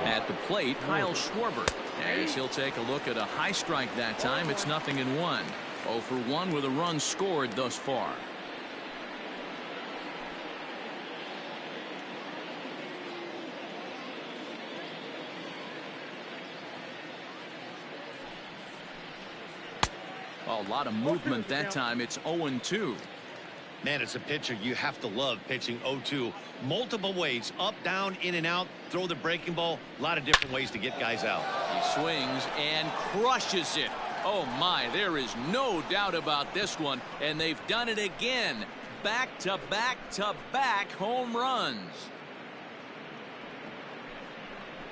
At the plate, Kyle Schwarber, as he'll take a look at a high strike that time. It's 0-1. 0 for 1 with a run scored thus far. A lot of movement that time. It's 0-2. Man, as a pitcher, you have to love pitching 0-2. Multiple ways, up, down, in and out, throw the breaking ball. A lot of different ways to get guys out. He swings and crushes it. Oh my, there is no doubt about this one, and they've done it again. Back-to-back-to-back home runs.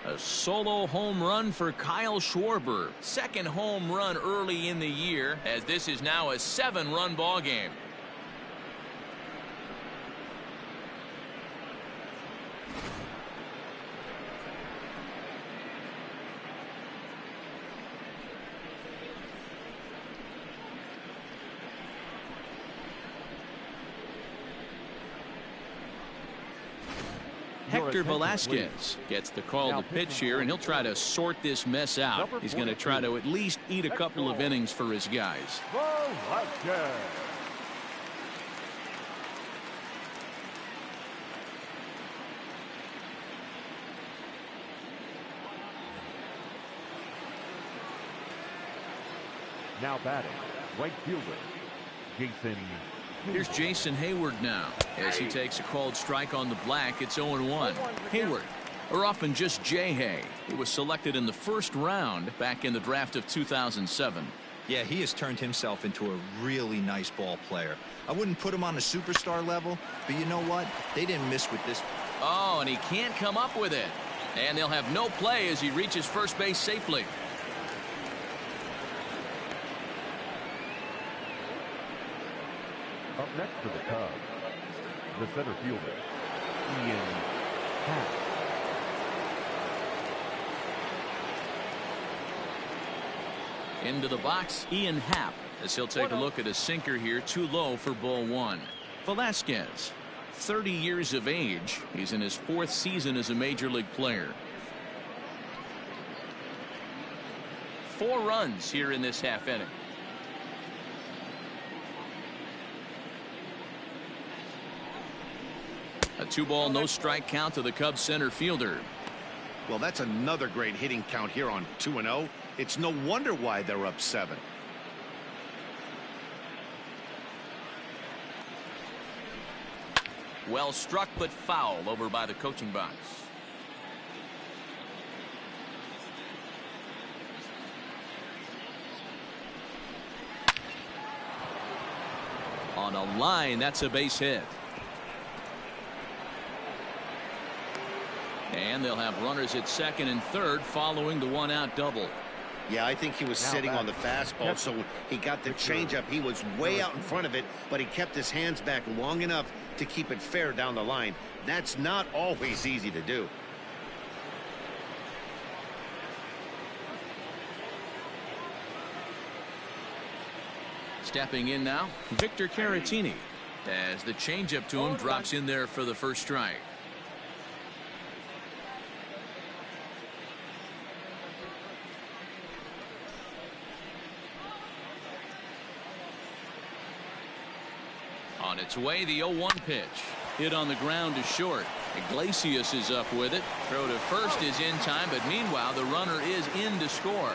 A solo home run for Kyle Schwarber. Second home run early in the year, as this is now a 7-run ball game. Hector Velasquez gets the call to pitch here, and he'll try to sort this mess out. He's going to try to at least eat a couple of innings for his guys. Velasquez. Now batting, right fielder, Jason. Here's Jason Hayward now as he takes a called strike on the black. It's 0-1. Hayward, or often just J-Hay. He was selected in the first round back in the draft of 2007. Yeah, he has turned himself into a really nice ball player. I wouldn't put him on a superstar level, but you know what? They didn't miss with this. Oh, and he can't come up with it. And they'll have no play as he reaches first base safely. Up next for the Cubs, the center fielder, Ian Happ. Into the box, Ian Happ, as he'll take a look at a sinker here, too low for ball one. Velasquez, 30 years of age. He's in his 4th season as a major league player. 4 runs here in this half inning. A 2-ball, no strike count to the Cubs center fielder. Well, that's another great hitting count here on 2-0. It's no wonder why they're up 7. Well struck, but foul over by the coaching box. On a line, that's a base hit. And they'll have runners at second and third following the 1-out double. Yeah, I think he was sitting on the fastball, so he got the changeup. He was way out in front of it, but he kept his hands back long enough to keep it fair down the line. That's not always easy to do. Stepping in now, Victor Caratini, as the changeup to him drops in there for the first strike. On its way, the 0-1 pitch. Hit on the ground to short. Iglesias is up with it. Throw to first is in time, but meanwhile, the runner is in to score.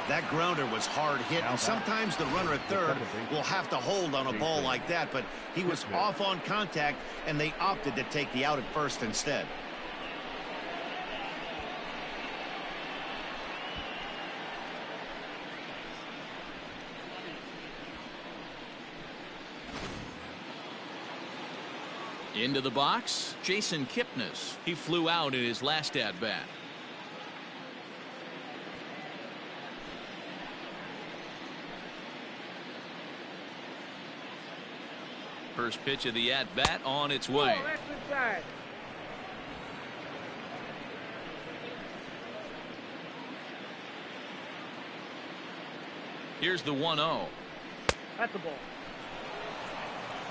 That grounder was hard hit, and sometimes the runner at third will have to hold on a ball like that, but he was off on contact, and they opted to take the out at first instead. Into the box, Jason Kipnis. He flew out in his last at-bat. First pitch of the at-bat on its way. Here's the 1-0. That's the ball.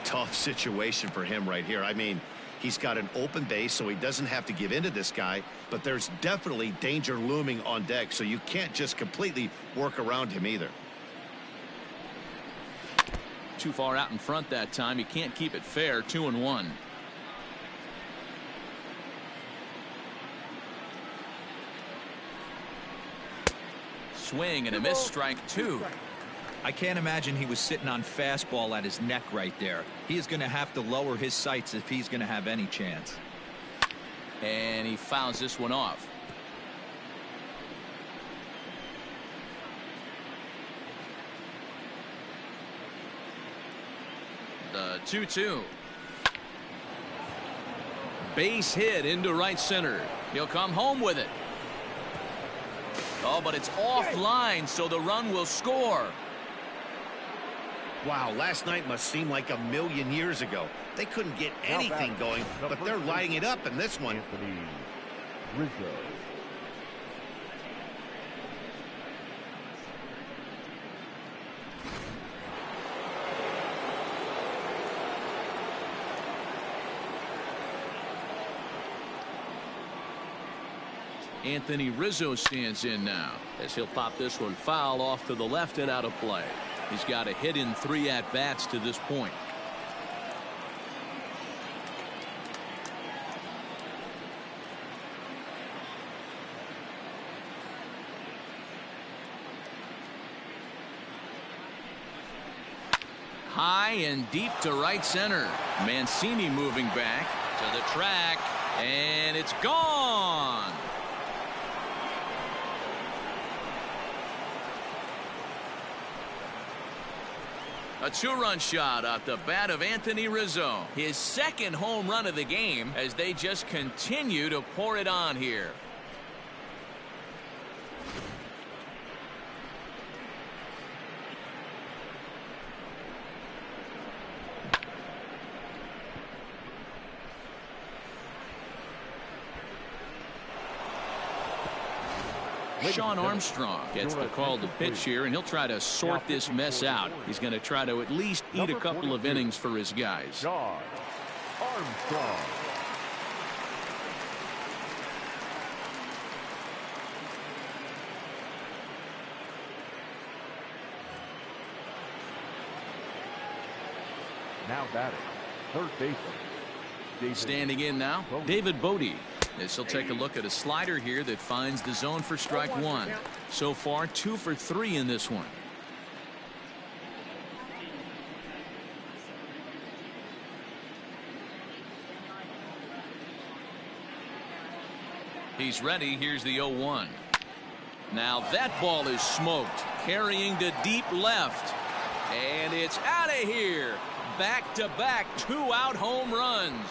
Tough situation for him right here. I mean, he's got an open base, so he doesn't have to give in to this guy, but there's definitely danger looming on deck, so you can't just completely work around him either. Too far out in front that time. You can't keep it fair. 2-1. Swing and a miss, strike 2. I can't imagine he was sitting on fastball at his neck right there. He is going to have to lower his sights if he's going to have any chance. And he fouls this one off. The 2-2. Base hit into right center. He'll come home with it. Oh, but it's offline, so the run will score. Wow, last night must seem like a million years ago. They couldn't get anything going, but they're lighting it up in this one. Anthony Rizzo. Anthony Rizzo stands in now as he'll pop this one foul off to the left and out of play. He's got a hit in 3 at-bats to this point. High and deep to right center. Mancini moving back to the track, and it's gone. A 2-run shot off the bat of Anthony Rizzo. His second home run of the game as they just continue to pour it on here. Sean Armstrong gets the call to pitch here, and he'll try to sort this mess out. He's going to try to at least eat a couple of innings for his guys. Sean Armstrong. Now batting, third baseman. Standing in now, David Bodie. As he'll take a look at a slider here that finds the zone for strike 1. So far, 2 for 3 in this one. He's ready. Here's the 0-1. Now that ball is smoked, carrying to deep left. And it's out of here. Back-to-back 2-out home runs.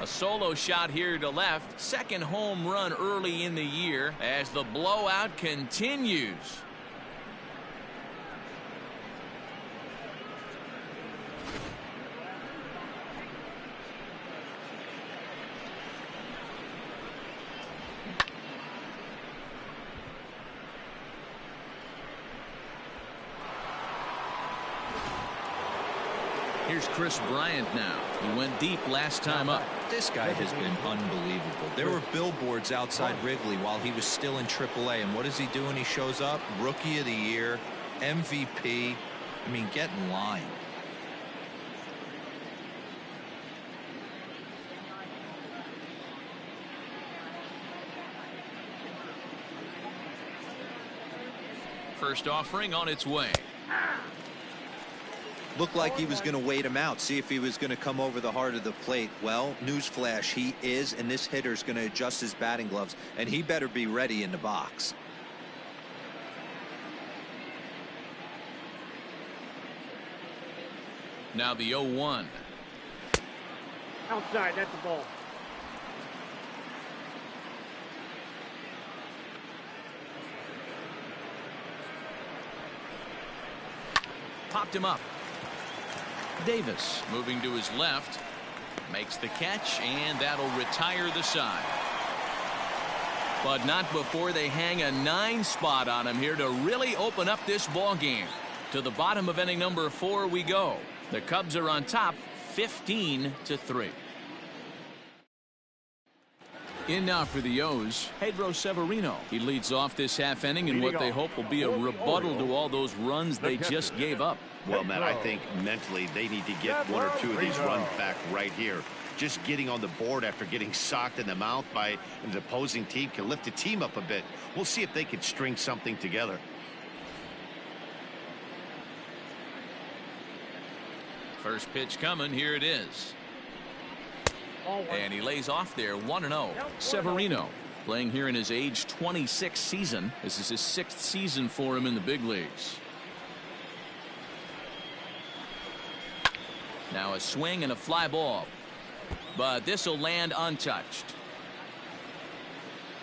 A solo shot here to left. Second home run early in the year as the blowout continues. Here's Chris Bryant now. He went deep last time up. This guy has been unbelievable. There were billboards outside Wrigley while he was still in AAA, and what does he do when he shows up? Rookie of the Year, MVP. I mean, get in line. First offering on its way. Looked like he was going to wait him out, see if he was going to come over the heart of the plate. Well, newsflash, he is, and this hitter's going to adjust his batting gloves, and he better be ready in the box. Now the 0-1. Outside, that's the ball. Popped him up. Davis moving to his left, makes the catch, and that'll retire the side. But not before they hang a 9 spot on him here to really open up this ball game. To the bottom of inning number 4 we go. The Cubs are on top 15-3. In now for the O's, Pedro Severino. He leads off this half inning in what they hope will be a rebuttal to all those runs they just gave up. Well, Matt, I think mentally they need to get 1 or 2 of these runs back right here. Just getting on the board after getting socked in the mouth by an opposing team can lift the team up a bit. We'll see if they can string something together. First pitch coming. Here it is. And he lays off there 1-0. Severino. playing here in his age 26 season. This is his 6th season for him in the big leagues. Now a swing and a fly ball, but this will land untouched.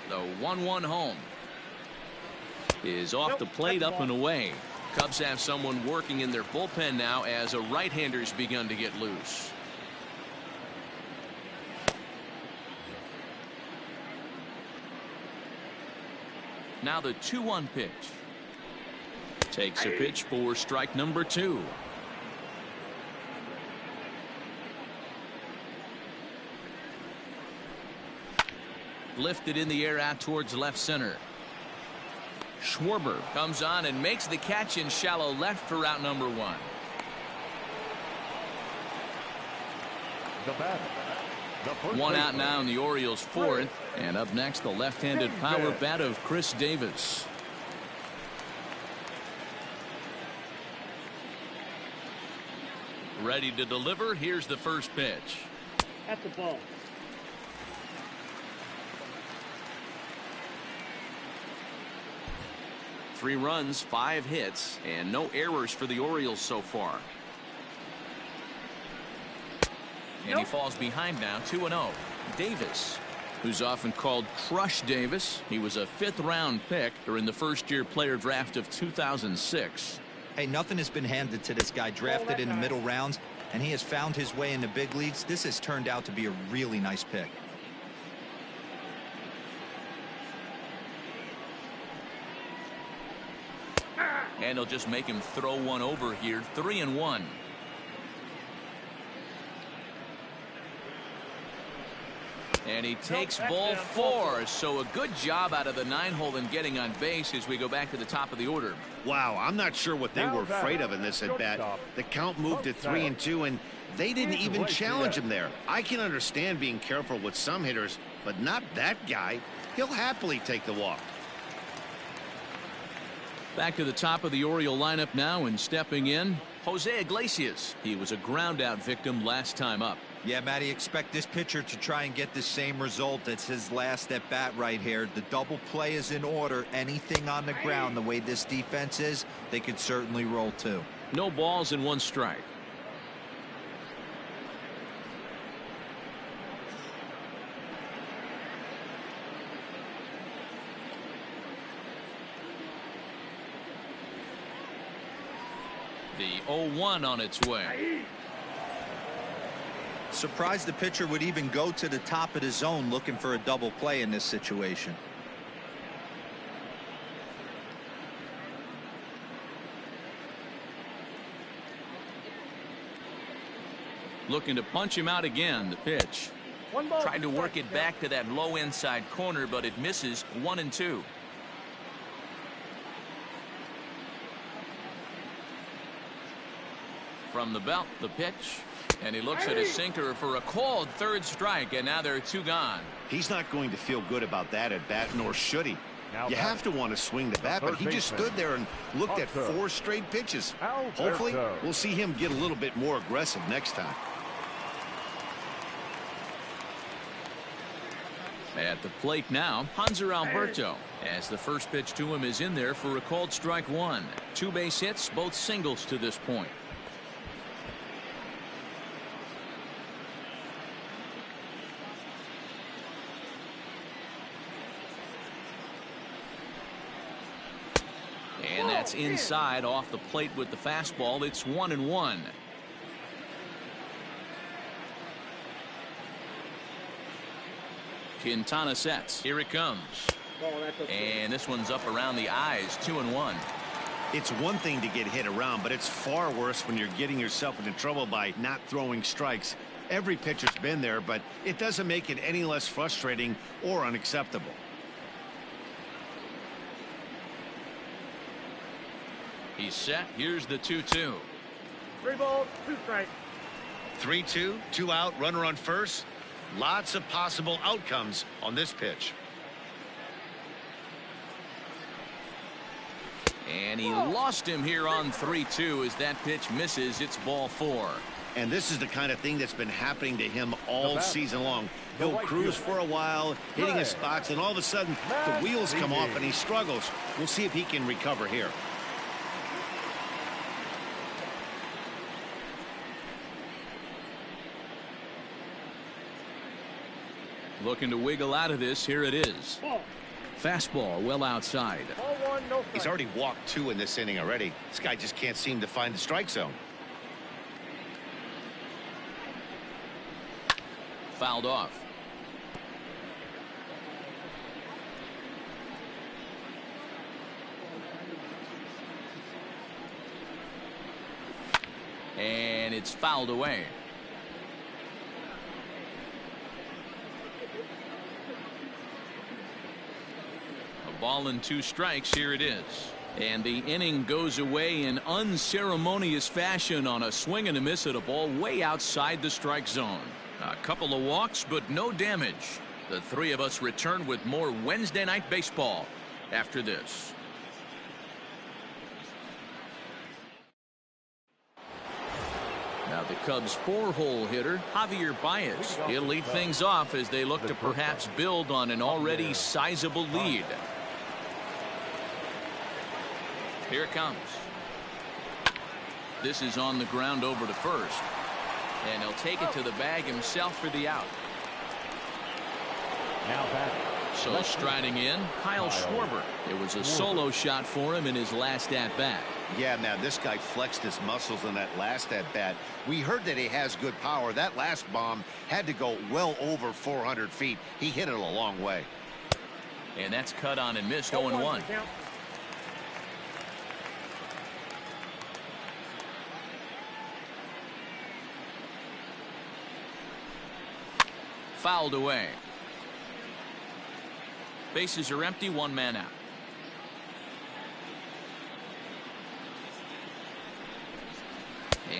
The 1-1 home is off the plate, up and away. Cubs have someone working in their bullpen now as a right-hander's begun to get loose. Now the 2-1 pitch. Takes a pitch for strike number 2. Lifted in the air out towards left center. Schwarber comes on and makes the catch in shallow left for out number 1. The batter, the first One out baseman, now in the Orioles' 4th. And up next, the left-handed power bat of Chris Davis. Ready to deliver. Here's the first pitch. At the ball. Three runs, 5 hits, and no errors for the Orioles so far. And he falls behind now, 2-0. Davis, who's often called Crush Davis. He was a 5th-round pick during the first-year player draft of 2006. Hey, nothing has been handed to this guy. Drafted in the middle rounds, and he has found his way in the big leagues. This has turned out to be a really nice pick. And he'll just make him throw one over here. 3-1. And he takes ball 4. So a good job out of the 9-hole in getting on base as we go back to the top of the order. Wow, I'm not sure what they Now were afraid batter, of in this at bat. shortstop. The count moved to 3-2, and they didn't He's even right challenge there. him there. I can understand being careful with some hitters, but not that guy. He'll happily take the walk. Back to the top of the Oriole lineup now, and stepping in, Jose Iglesias. He was a ground-out victim last time up. Yeah, Matty, expect this pitcher to try and get the same result. It's his last at bat right here. The double play is in order. Anything on the ground, the way this defense is, they could certainly roll too. No balls and 1 strike. The 0-1 on its way. Surprised the pitcher would even go to the top of the zone looking for a double play in this situation. Looking to punch him out again. The pitch. 1 ball. Tried to work it back to that low inside corner, but it misses. 1-2. From the belt, the pitch. And he looks at a sinker for a called 3rd strike, and now there are 2 gone. He's not going to feel good about that at bat, nor should he. Now You have to want to swing the bat, but he third just baseman, stood there and looked at Alberto. 4 straight pitches. Alberto. Hopefully, we'll see him get a little bit more aggressive next time. At the plate now, Hanser Alberto, as the first pitch to him is in there for a called strike 1. 2 base hits, both singles to this point. And that's inside off the plate with the fastball. It's 1-1. Quintana sets. Here it comes. Oh, that's okay. And this one's up around the eyes. 2-1. It's one thing to get hit around, but it's far worse when you're getting yourself into trouble by not throwing strikes. Every pitcher's been there, but it doesn't make it any less frustrating or unacceptable. He's set. Here's the 2-2. 3 balls, 2 strikes. 3-2, 2 out, runner on first. Lots of possible outcomes on this pitch. And he lost him here on 3-2 as that pitch misses. It's ball 4. And this is the kind of thing that's been happening to him all season long. He'll cruise for a while, hitting his spots, and all of a sudden the wheels come off and he struggles. We'll see if he can recover here. Looking to wiggle out of this. Here it is. Fastball well outside. He's already walked 2 in this inning already. This guy just can't seem to find the strike zone. Fouled off. And it's fouled away. A ball and 2 strikes. Here it is. And the inning goes away in unceremonious fashion on a swing and a miss at a ball way outside the strike zone. A couple of walks, but no damage. The 3 of us return with more Wednesday Night Baseball after this. Now the Cubs' 4-hole hitter, Javier Baez. He'll lead things off as they look to perhaps build on an already sizable lead. Here it comes. This is on the ground over to first. And he'll take it to the bag himself for the out. So striding in, Kyle Schwarber. It was a solo shot for him in his last at-bat. Yeah, man, this guy flexed his muscles in that last at-bat. We heard that he has good power. That last bomb had to go well over 400 feet. He hit it a long way. And that's cut on and missed. 0-1. Fouled away. Bases are empty, 1 man out.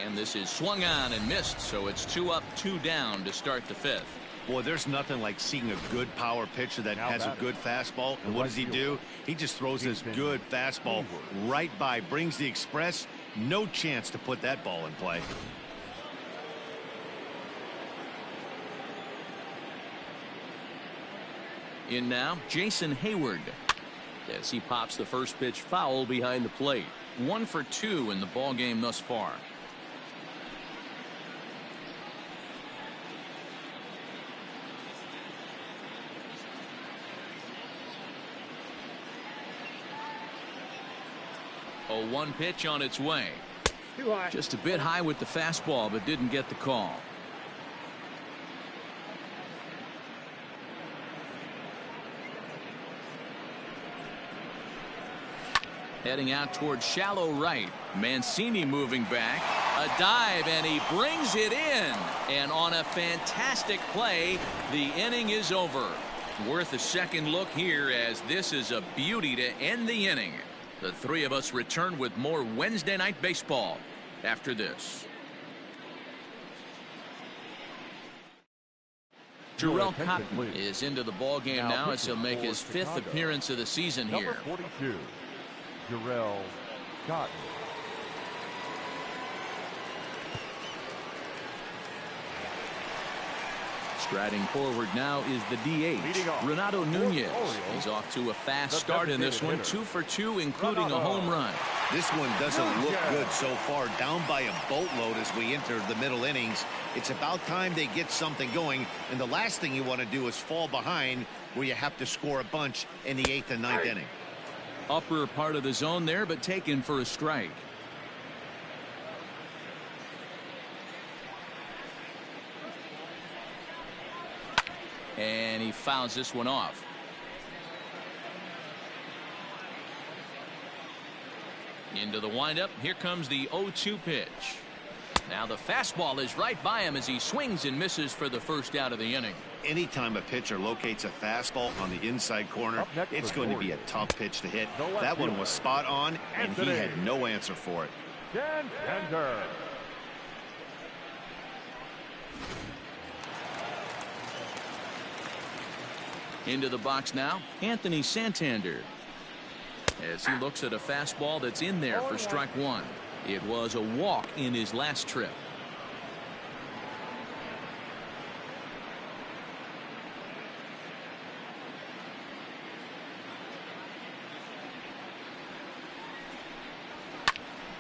And this is swung on and missed, so it's 2 up, 2 down to start the 5th. Boy, there's nothing like seeing a good power pitcher that has a good fastball. And what does he do? He just throws this good fastball right by, brings the express. No chance to put that ball in play. In now, Jason Hayward. As he pops the first pitch foul behind the plate. 1 for 2 in the ball game thus far. A 1 pitch on its way. Too high. Just a bit high with the fastball, but didn't get the call. Heading out towards shallow right. Mancini moving back. A dive, and he brings it in. And on a fantastic play, the inning is over. Worth a second look here, as this is a beauty to end the inning. The 3 of us return with more Wednesday Night Baseball after this. Jarrell Cotton is into the ball game now as he'll make his 5th appearance of the season here. Number 42, Jarrell Cotton. Striding forward now is the DH, Renato Nunez. He's off to a fast start in this one, 2 for 2, including a home run. This one doesn't look good so far, down by a boatload as we enter the middle innings. It's about time they get something going, and the last thing you want to do is fall behind where you have to score a bunch in the 8th and 9th inning. Upper part of the zone there, but taken for a strike. And he fouls this one off. Into the windup. Here comes the 0-2 pitch. Now the fastball is right by him as he swings and misses for the first out of the inning. Anytime a pitcher locates a fastball on the inside corner, it's going to be a tough pitch to hit. That one was spot on, and he had no answer for it. Enter. Into the box now, Anthony Santander. As he looks at a fastball that's in there for strike 1. It was a walk in his last trip.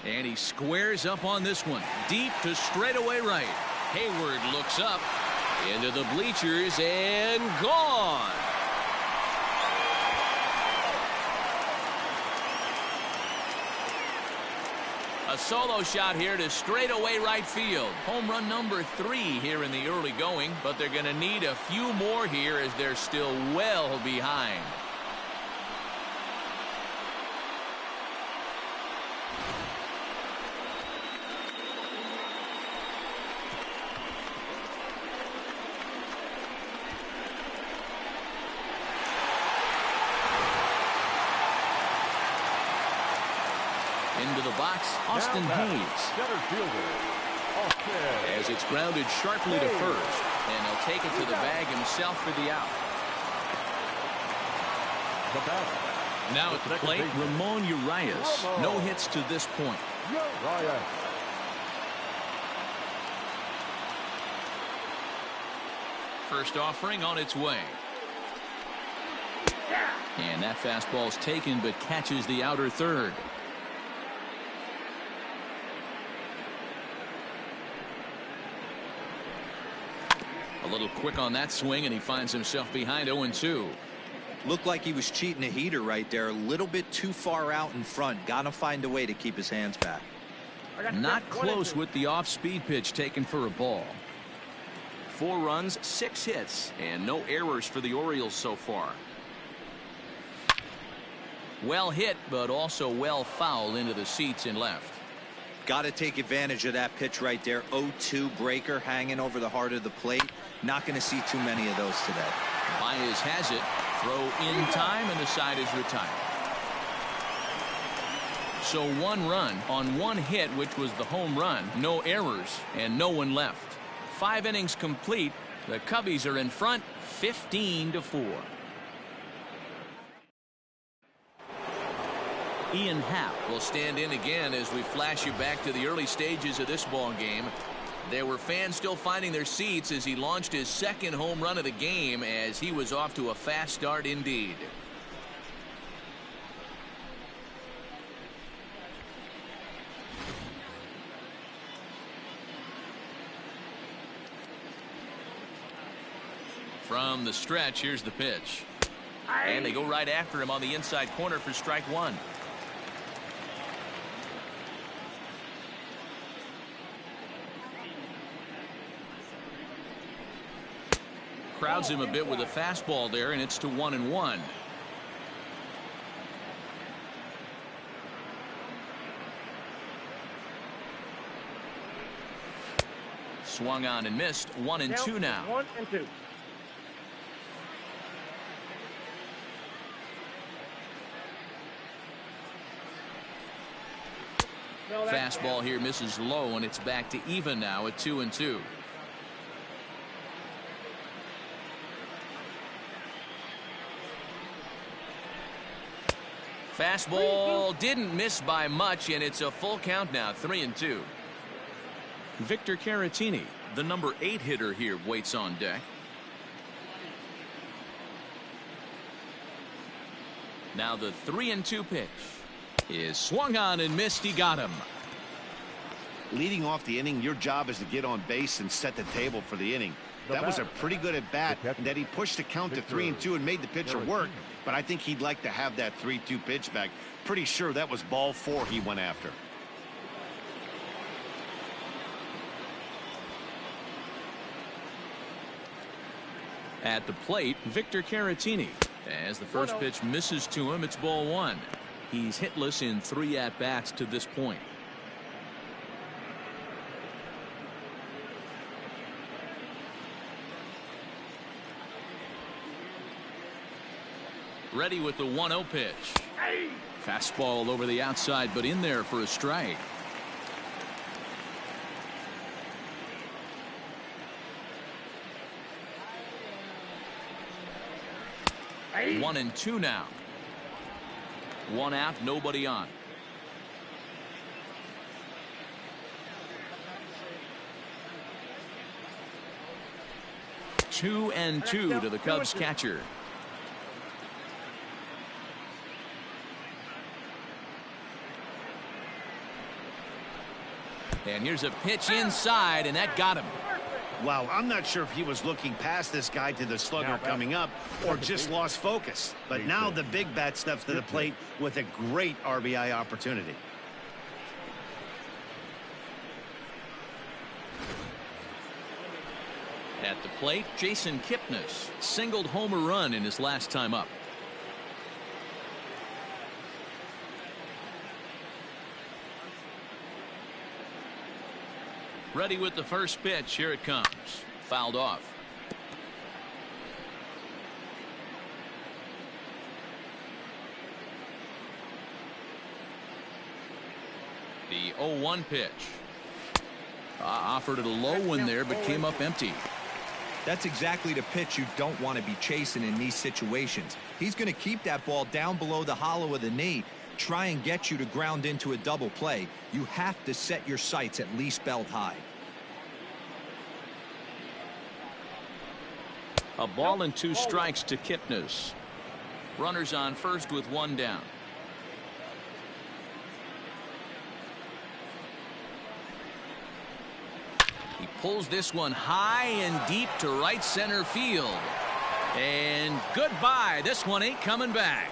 And he squares up on this one. Deep to straightaway right. Hayward looks up into the bleachers and gone. A solo shot here to straightaway right field. Home run number 3 here in the early going, but they're going to need a few more here as they're still well behind. Into the box, Austin Hayes. Center fielder, Austin. As it's grounded sharply to first, and he'll take it to the bag himself for the out. The batter. Now at the plate, Ramon Urias. No hits to this point. Urias. First offering on its way. And that fastball's taken but catches the outer third. A little quick on that swing, and he finds himself behind 0-2. Looked like he was cheating a heater right there. A little bit too far out in front. Got to find a way to keep his hands back. Not close with the off-speed pitch taken for a ball. 4 runs, 6 hits, and no errors for the Orioles so far. Well hit, but also well fouled into the seats and left. Got to take advantage of that pitch right there. 0-2 breaker hanging over the heart of the plate. Not going to see too many of those today. Baez has it. Throw in time, and the side is retired. So 1 run on 1 hit, which was the home run. No errors, and no one left. 5 innings complete. The Cubbies are in front, 15-4. Ian Happ will stand in again as we flash you back to the early stages of this ball game. There were fans still finding their seats as he launched his 2nd home run of the game, as he was off to a fast start indeed. From the stretch, here's the pitch. And they go right after him on the inside corner for strike 1. Crowds him a bit with a fastball there, and it's to 1-1. Swung on and missed. 1-2 now. 1-2. Fastball here misses low, and it's back to even now at 2-2. Fastball didn't miss by much, and it's a full count now, 3-2. Victor Caratini, the number 8 hitter here, waits on deck. Now the 3-2 pitch is swung on and missed. He got him. Leading off the inning, your job is to get on base and set the table for the inning. That was a pretty good at bat that he pushed the count to 3-2 and made the pitcher work, but I think he'd like to have that 3-2 pitch back. Pretty sure that was ball 4 he went after. At the plate, Victor Caratini. As the first pitch misses to him, it's ball 1. He's hitless in 3 at-bats to this point. Ready with the 1-0 pitch. Fastball over the outside, but in there for a strike. Hey. 1-2 now. 1 out, nobody on. Two and 2 to the Cubs catcher. And here's a pitch inside, and that got him. Wow, I'm not sure if he was looking past this guy to the slugger coming up or just lost focus. But now the big bat steps to the plate with a great RBI opportunity. At the plate, Jason Kipnis singled home a run in his last time up. Ready with the first pitch. Here it comes. Fouled off. The 0-1 pitch. Offered it a low one there, but came up empty. That's exactly the pitch you don't want to be chasing in these situations. He's going to keep that ball down below the hollow of the knee, try and get you to ground into a double play. You have to set your sights at least belt high. A ball and 2 strikes to Kipnis. Runners on first with 1 down. He pulls this one high and deep to right center field. And goodbye. This one ain't coming back.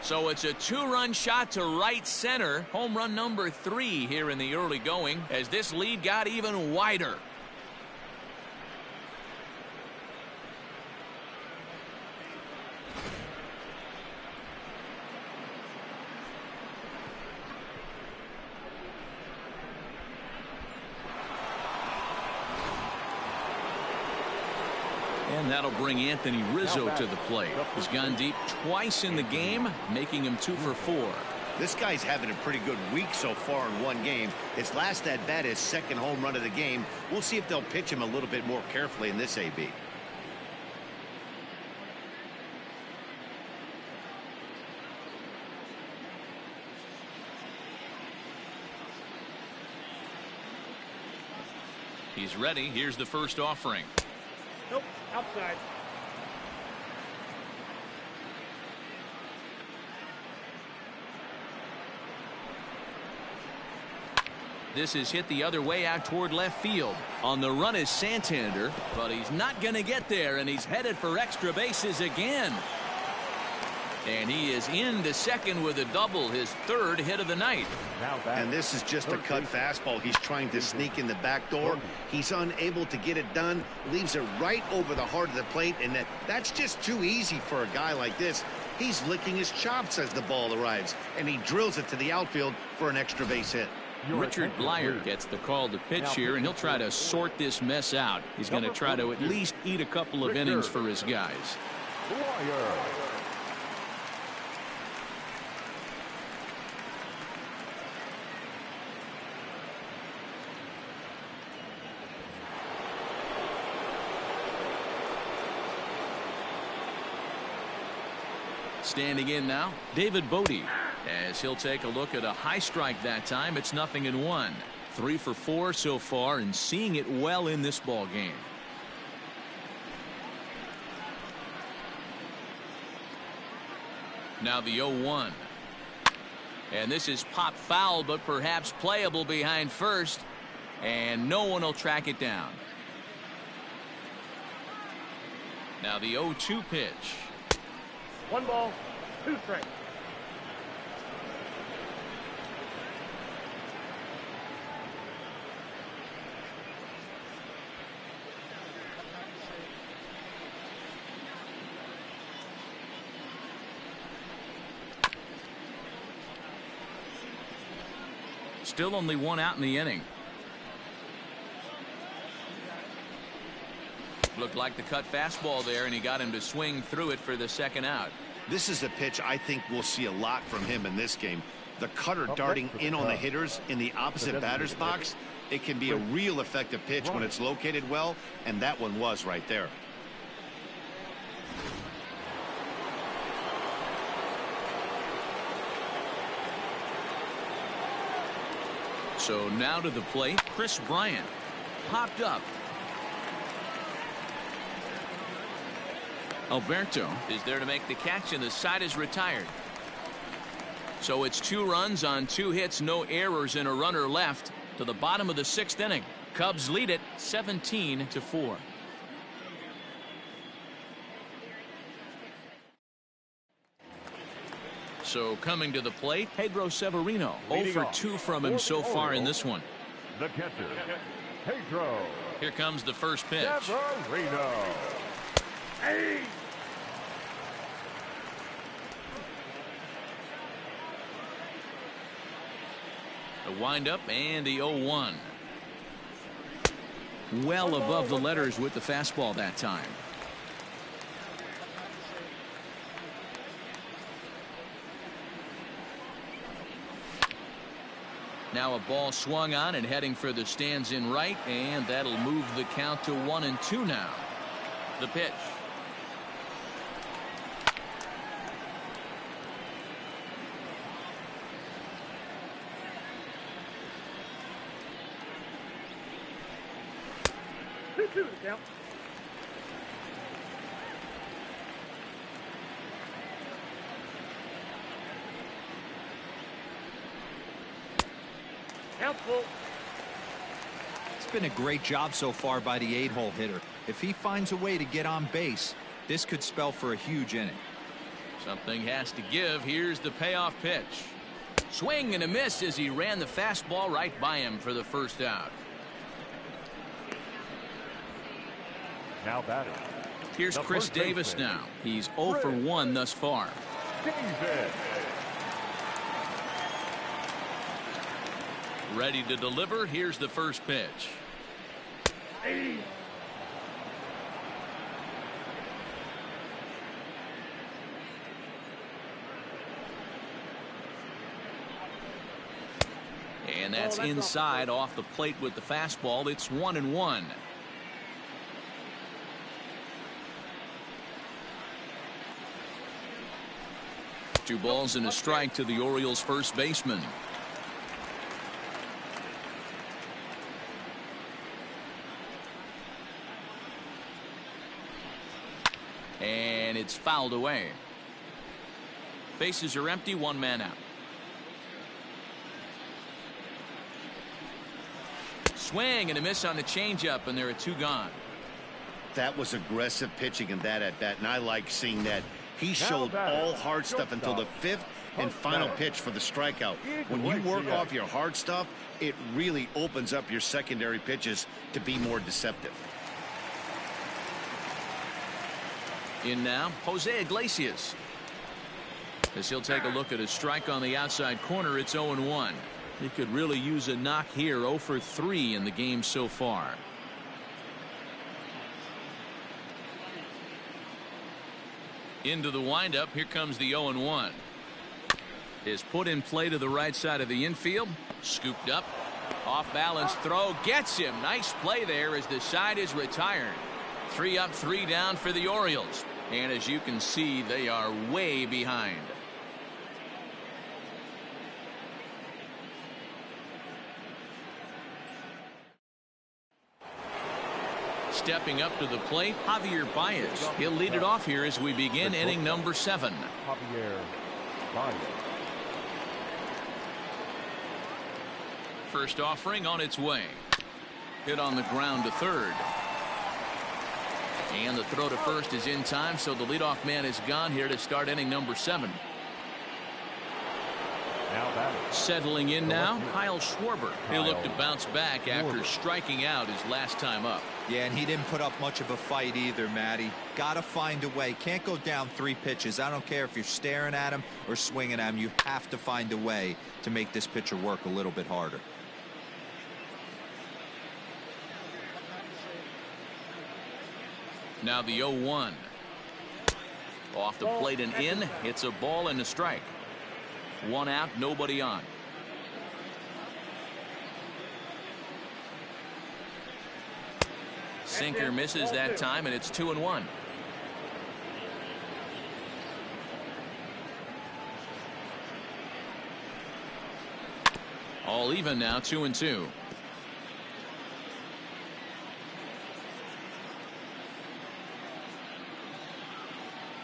So it's a 2-run shot to right center. Home run number 3 here in the early going as this lead got even wider. And that'll bring Anthony Rizzo to the plate. He's gone deep twice in the game, making him 2 for 4. This guy's having a pretty good week so far in one game. His last at bat, his second home run of the game. We'll see if they'll pitch him a little bit more carefully in this AB. He's ready. Here's the first offering. Nope, outside. This is hit the other way out toward left field. On the run is Santander, but he's not going to get there, and he's headed for extra bases again. And he is into second with a double, his 3rd hit of the night. And this is just a cut fastball. He's trying to sneak in the back door. He's unable to get it done. Leaves it right over the heart of the plate, and that's just too easy for a guy like this. He's licking his chops as the ball arrives, and he drills it to the outfield for an extra base hit. Richard Blyer gets the call to pitch here, and he'll try to sort this mess out. He's going to try to at least eat a couple of innings for his guys. Standing in now, David Bodie, as he'll take a look at a high strike that time. It's 0-1. 3 for 4 so far, and seeing it well in this ball game. Now the 0-1. And this is pop foul, but perhaps playable behind first, and no one will track it down. Now the 0-2 pitch. 1 ball, 2 strikes. Still only 1 out in the inning. Looked like the cut fastball there, and he got him to swing through it for the 2nd out. This is a pitch I think we'll see a lot from him in this game. The cutter darting in on the hitters in the opposite batter's box. It can be a real effective pitch when it's located well, and that one was right there. So now to the plate, Chris Bryant popped up. Alberto is there to make the catch, and the side is retired. So it's 2 runs on 2 hits, no errors, and a runner left to the bottom of the 6th inning. Cubs lead it 17-4. So coming to the plate, Pedro Severino. 0 for 2 from him so far in this one. The catcher, Pedro. Here comes the first pitch. Severino. Hey! The windup and the 0-1. Well above the letters with the fastball that time. Now a ball swung on and heading for the stands in right, and that'll move the count to 1-2 now. The pitch. Two to count. Count full. It's been a great job so far by the 8-hole hitter. If he finds a way to get on base, this could spell for a huge inning. Something has to give. Here's the payoff pitch. Swing and a miss as he ran the fastball right by him for the first out. Now batting. Here's The Chris first Davis baseman. now. He's 0 for 1 thus far. Davis. Ready to deliver. Here's the first pitch. Hey! And that's inside off the plate with the fastball. It's 1-1. 2 balls and a strike to the Orioles first baseman. And it's fouled away. Bases are empty, 1 man out. Swing and a miss on the changeup, and there are 2 gone. That was aggressive pitching in that at bat, and I like seeing that. He showed all hard stuff until the 5th and final pitch for the strikeout. When you work off your hard stuff, it really opens up your secondary pitches to be more deceptive. In now, Jose Iglesias. As he'll take a look at a strike on the outside corner, it's 0-1. He could really use a knock here. 0 for 3 in the game so far. Into the windup. Here comes the 0-1. Is put in play to the right side of the infield. Scooped up. Off balance throw. Gets him. Nice play there as the side is retired. 3 up, 3 down for the Orioles. And as you can see, they are way behind. Stepping up to the plate, Javier Baez. He'll lead it off here as we begin inning number 7. Javier Baez. First offering on its way. Hit on the ground to third. And the throw to first is in time, so the leadoff man is gone here to start inning number 7. Settling in now, Kyle Schwarber. He'll look to bounce back after striking out his last time up. Yeah, and he didn't put up much of a fight either, Matty. Gotta find a way. Can't go down 3 pitches. I don't care if you're staring at him or swinging at him. You have to find a way to make this pitcher work a little bit harder. Now the 0-1. Off the plate and in. It's a ball and a strike. 1 out, nobody on. Sinker misses that time, and it's 2-1. All even now, 2-2.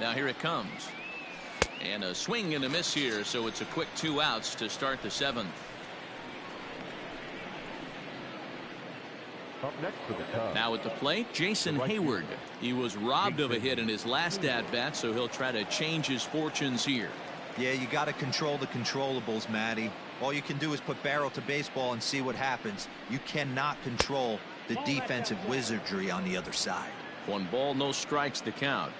Now here it comes. And a swing and a miss here, so it's a quick 2 outs to start the 7th. Up next for the Cubs. Now at the plate, Jason Hayward. He was robbed of a hit in his last at-bat, so he'll try to change his fortunes here. Yeah, you got to control the controllables, Matty. All you can do is put barrel to baseball and see what happens. You cannot control the defensive wizardry on the other side. 1 ball, no strikes to count.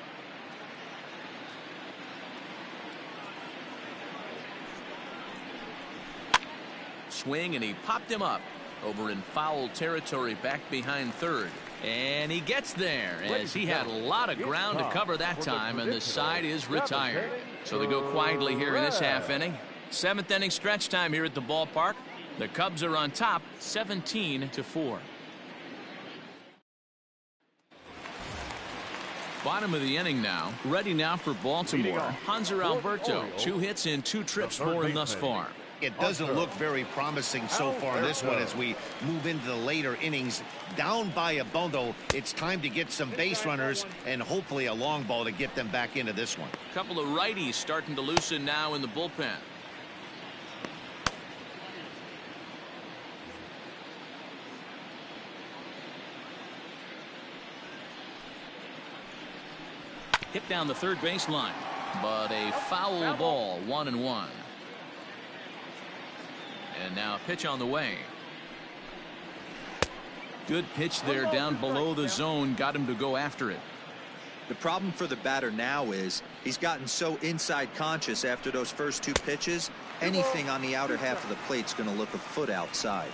Swing, and he popped him up over in foul territory back behind third. And he gets there as he had a lot of ground to cover that time, and the side is retired. So they go quietly here in this half inning. 7th inning stretch time here at the ballpark. The Cubs are on top 17-4. Bottom of the inning now. Ready now for Baltimore. Hanser Alberto. 2 hits in 2 trips for him thus far. It doesn't look very promising so far in this one as we move into the later innings. Down by a bundle, it's time to get some base runners and hopefully a long ball to get them back into this one. Couple of righties starting to loosen now in the bullpen. Hit down the third baseline, but a foul ball, 1-1. And now a pitch on the way. Good pitch there down below the zone. Got him to go after it. The problem for the batter now is he's gotten so inside conscious after those first 2 pitches. Anything on the outer half of the plate's going to look a foot outside.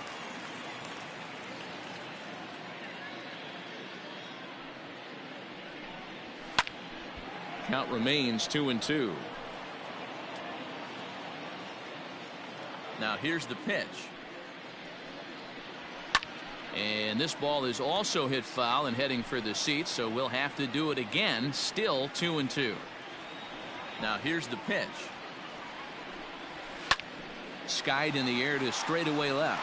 Count remains 2-2. Now here's the pitch. And this ball is also hit foul and heading for the seats, so we'll have to do it again. Still 2-2. Now here's the pitch. Skied in the air to straightaway left.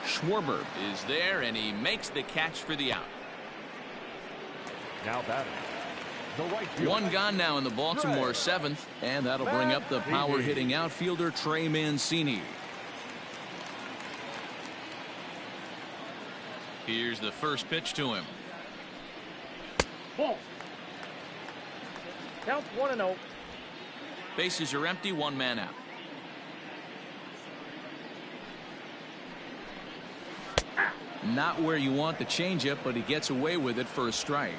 Schwarber is there, and he makes the catch for the out. Now batting. The right fielder. 1 gone now in the Baltimore 7th, and that'll bring up the power hitting outfielder Trey Mancini. Here's the first pitch to him. Ball. Count 1-0. Bases are empty, 1 man out. Not where you want the changeup, but he gets away with it for a strike.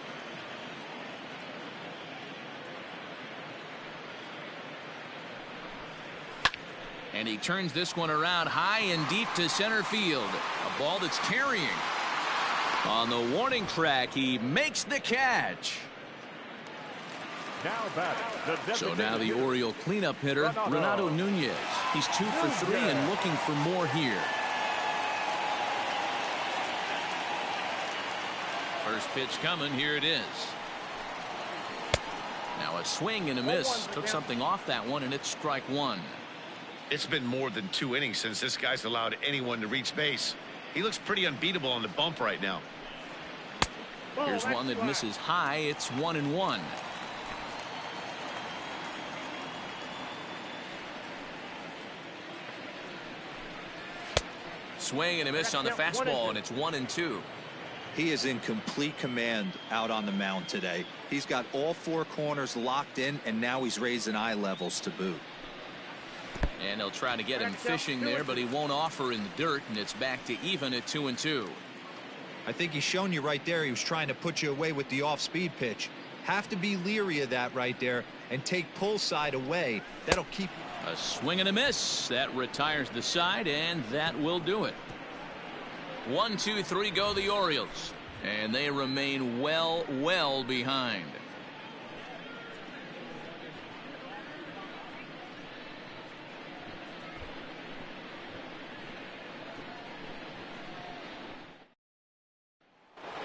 And he turns this one around high and deep to center field. A ball that's carrying. On the warning track, he makes the catch. Now batting. So now the Oriole cleanup hitter, Renato Nunez. He's 2 for 3 and looking for more here. First pitch coming. Here it is. Now a swing and a miss. Took something off that one, and it's strike 1. It's been more than 2 innings since this guy's allowed anyone to reach base. He looks pretty unbeatable on the bump right now. Here's one that misses high. It's 1-1. Swing and a miss on the fastball, and it's 1-2. He is in complete command out on the mound today. He's got all 4 corners locked in, and now he's raising eye levels to boot. And they'll try to get him fishing there, but he won't offer in the dirt, and it's back to even at 2-2. I think he's shown you right there he was trying to put you away with the off-speed pitch. Have to be leery of that right there and take pull side away. That'll keep. A swing and a miss. That retires the side, and that will do it. 1, 2, 3 go the Orioles, and they remain well behind.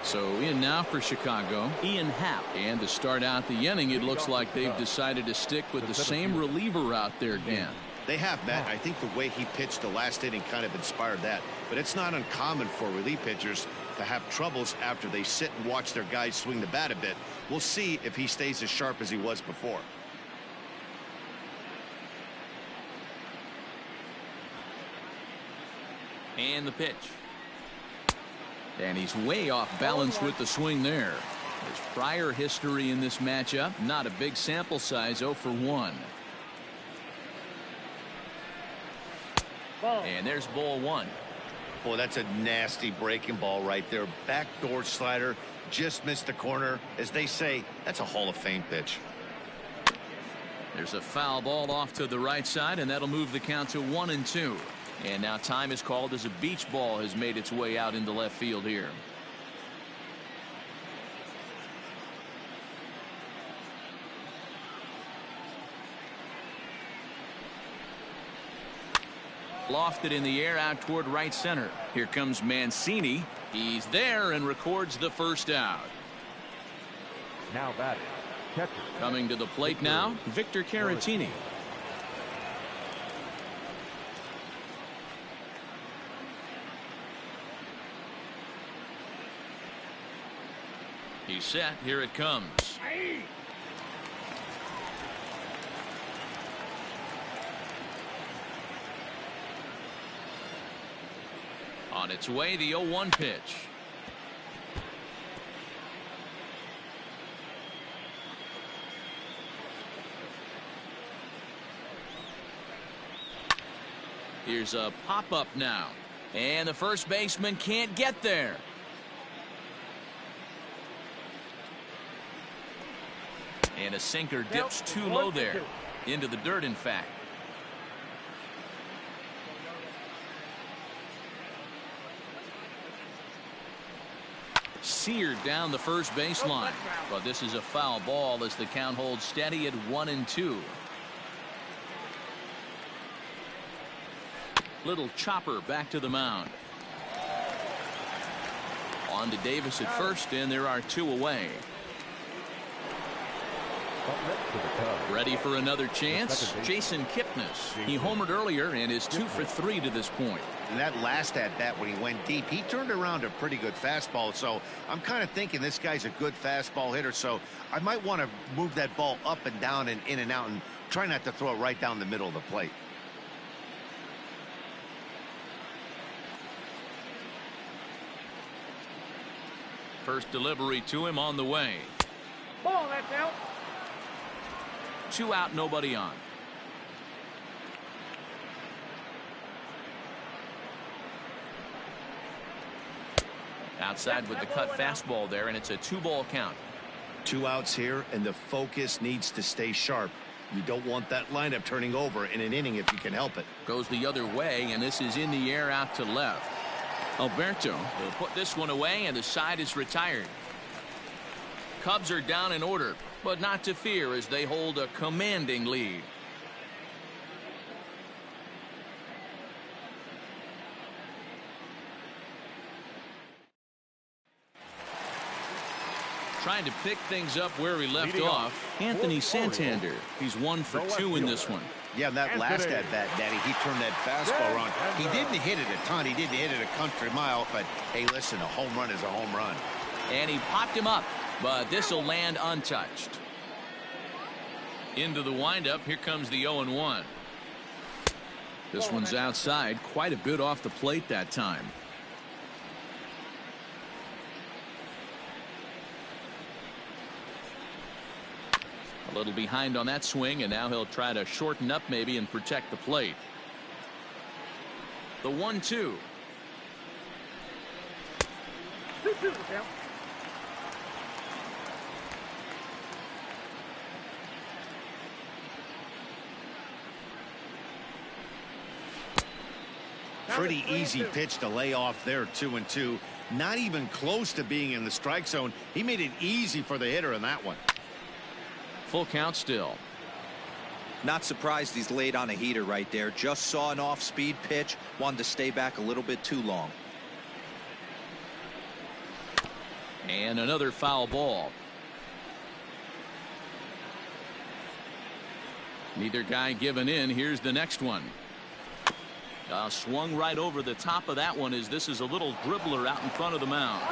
So in now for Chicago, Ian Happ. And to start out the inning, it looks like they've decided to stick with the same reliever out there, Dan. They have, Matt. I think the way he pitched the last inning kind of inspired that. But it's not uncommon for relief pitchers to have troubles after they sit and watch their guys swing the bat a bit. We'll see if he stays as sharp as he was before. And the pitch. And he's way off balance with the swing there. His prior history in this matchup, not a big sample size, 0 for 1. And there's ball 1. Boy, that's a nasty breaking ball right there. Backdoor slider, just missed the corner. As they say, that's a Hall of Fame pitch. There's a foul ball off to the right side, and that'll move the count to 1-2. And now time is called as a beach ball has made its way out into left field here. Lofted in the air out toward right center. Here comes Mancini. He's there and records the first out. Now batting, catcher. Coming to the plate now, Victor Caratini. He's set. Here it comes. On its way, the 0-1 pitch. Here's a pop-up now. And the first baseman can't get there. And a sinker dips too low there. Into the dirt, in fact. Seared down the first baseline. But this is a foul ball as the count holds steady at 1-2. Little chopper back to the mound. On to Davis at first, and there are 2 away. Ready for another chance? Jason Kipnis. He homered earlier and is 2 for 3 to this point. And that last at bat when he went deep, he turned around a pretty good fastball. So I'm kind of thinking this guy's a good fastball hitter. So I might want to move that ball up and down and in and out and try not to throw it right down the middle of the plate. First delivery to him on the way. Ball, that's out. 2 out, nobody on. Outside with the cut fastball there, and it's a 2-ball count. 2 outs here, and the focus needs to stay sharp. You don't want that lineup turning over in an inning if you can help it. Goes the other way, and this is in the air out to left. Alberto will put this one away, and the side is retired. Cubs are down in order, but not to fear as they hold a commanding lead. Trying to pick things up where he left off, Anthony Santander. He's 1 for 2 in this one. Yeah, that last at bat, Daddy, he turned that fastball around. He didn't hit it a ton. He didn't hit it a country mile, but hey, listen, a home run is a home run. And he popped him up, but this will land untouched. Into the windup, here comes the 0-1. This one's outside, quite a bit off the plate that time. A little behind on that swing, and now he'll try to shorten up maybe and protect the plate. The 1-2. Pretty easy pitch to lay off there, 2-2. Not even close to being in the strike zone. He made it easy for the hitter in that one. Full count still. Not surprised he's laid on a heater right there. Just saw an off-speed pitch. Wanted to stay back a little bit too long. And another foul ball. Neither guy giving in. Here's the next one. Swung right over the top of that one as this is a little dribbler out in front of the mound.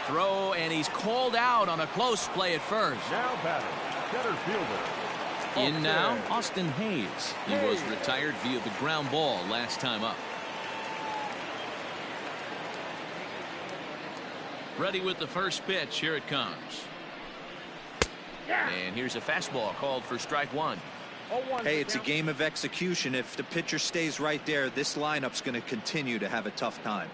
Throw, and he's called out on a close play at first. Now batting, center fielder. In now, Austin Hayes. He was retired via the ground ball last time up. Ready with the first pitch. Here it comes. And here's a fastball called for strike one. Hey, it's a game of execution. If the pitcher stays right there, this lineup's going to continue to have a tough time.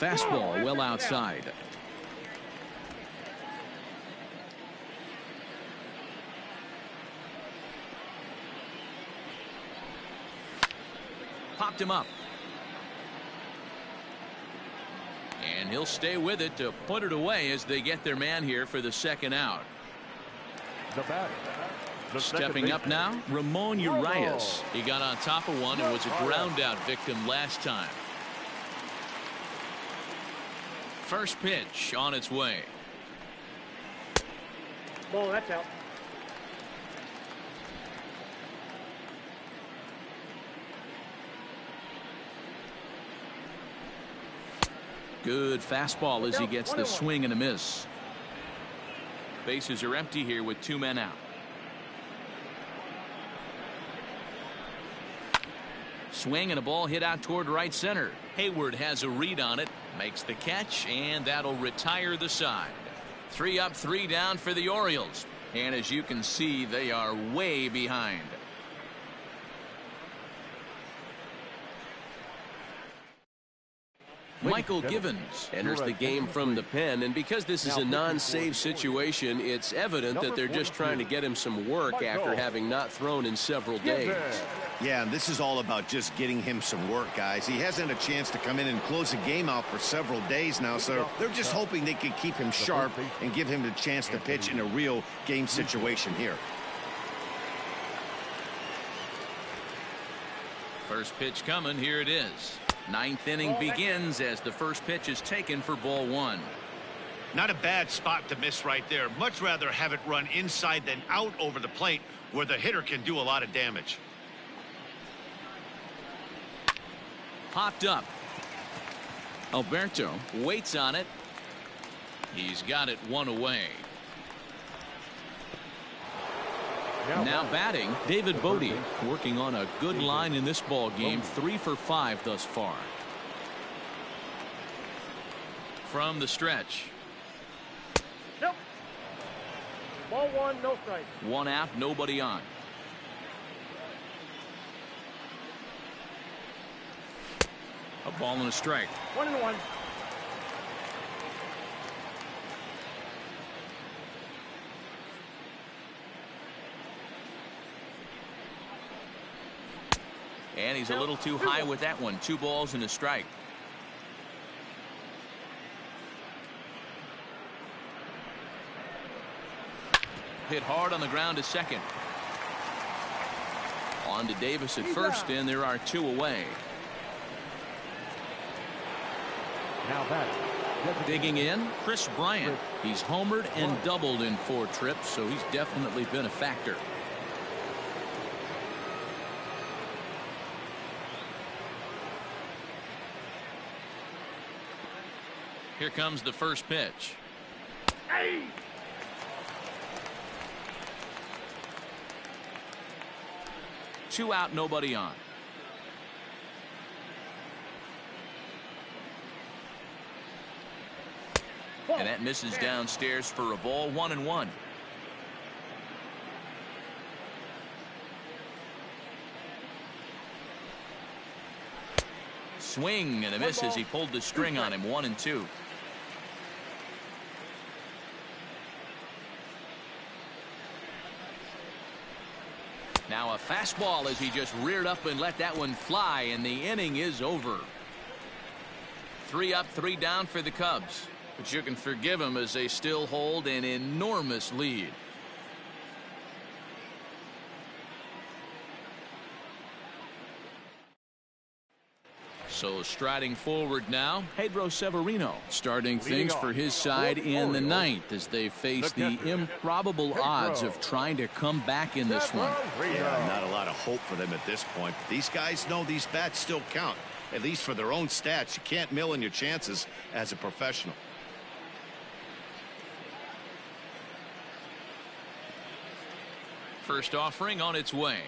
Fastball well outside. Popped him up. And he'll stay with it to put it away as they get their man here for the second out. The batter. Stepping up now, Ramon Urias. He got on top of one and was a ground out victim last time. First pitch on its way. Ball, that's out. Good fastball as he gets the swing and a miss. Bases are empty here with two men out. Swing and a ball hit out toward right center. Hayward has a read on it, makes the catch, and that'll retire the side. 3 up, 3 down for the Orioles. And as you can see, they are way behind. Michael Givens enters the game from the pen, and because this is a non-save situation, it's evident that they're just trying to get him some work after having not thrown in several days. Yeah, and this is all about just getting him some work, guys. He hasn't had a chance to come in and close the game out for several days now, so they're just hoping they can keep him sharp and give him the chance to pitch in a real game situation here. First pitch coming. Here it is. Ninth inning begins as the first pitch is taken for ball one. Not a bad spot to miss right there. Much rather have it run inside than out over the plate where the hitter can do a lot of damage. Popped up. Alberto waits on it. He's got it one away. Now batting, David Bodie, working on a good line in this ball game. 3 for 5 thus far. From the stretch. Nope. Ball one, no strike. 1 out, nobody on. A ball and a strike. 1-1. And he's a little too high with that one. 2 balls and a strike. Hit hard on the ground to second. On to Davis at first, and there are 2 away. Now batting. Digging in, Chris Bryant. He's homered and doubled in 4 trips, so he's definitely been a factor. Here comes the first pitch. Hey! Two out, nobody on. And that misses downstairs for a ball. 1-1. Swing and a miss as he pulled the string on him. 1-2. Now a fastball as he just reared up and let that one fly, and the inning is over. 3 up, 3 down for the Cubs. But you can forgive them as they still hold an enormous lead. So striding forward now, Pedro Severino starting things for his side in the ninth as they face the improbable odds of trying to come back in this one. Yeah, not a lot of hope for them at this point. These guys know these bats still count, at least for their own stats. You can't mill in your chances as a professional. First offering on its way.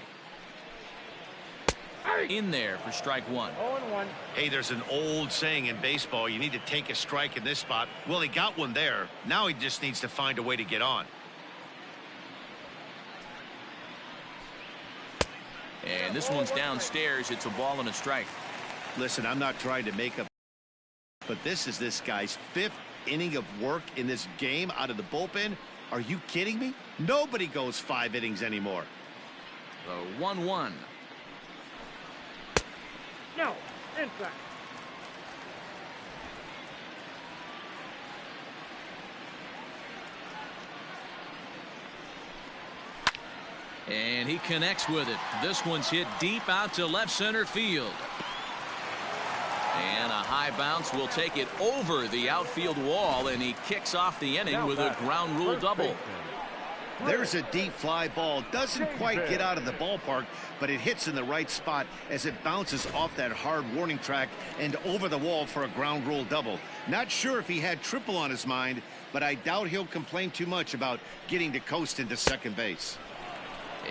In there for strike one. 0-1. Hey, there's an old saying in baseball, you need to take a strike in this spot. Well, he got one there. Now he just needs to find a way to get on. And this one's downstairs. It's a ball and a strike. Listen, I'm not trying to make up, but this is this guy's 5th inning of work in this game out of the bullpen. Are you kidding me? Nobody goes 5 innings anymore. The 1-1. No, inside. And he connects with it. This one's hit deep out to left center field. And a high bounce will take it over the outfield wall, and he kicks off the inning with a ground rule double. There's a deep fly ball. Doesn't quite get out of the ballpark, but it hits in the right spot as it bounces off that hard warning track and over the wall for a ground rule double. Not sure if he had triple on his mind, but I doubt he'll complain too much about getting to coast into second base.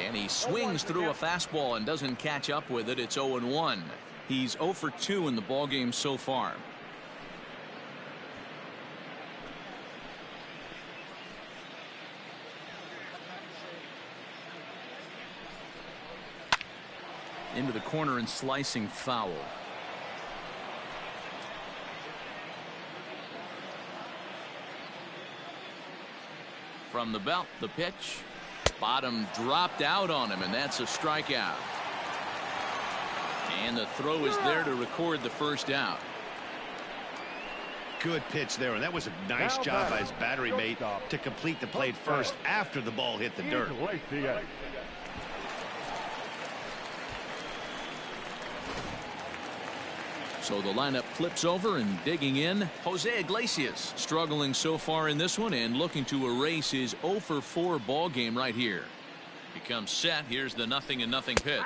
And he swings through a fastball and doesn't catch up with it. It's 0-1. He's 0 for 2 in the ballgame so far. Into the corner and slicing foul. From the belt, the pitch. Bottom dropped out on him, and that's a strikeout. And the throw is there to record the first out. Good pitch there, and that was a nice job by his battery mate to complete the plate first after the ball hit the dirt. So the lineup flips over, and digging in, Jose Iglesias, struggling so far in this one and looking to erase his 0 for 4 ball game right here. Becomes set. Here's the 0-0 pitch.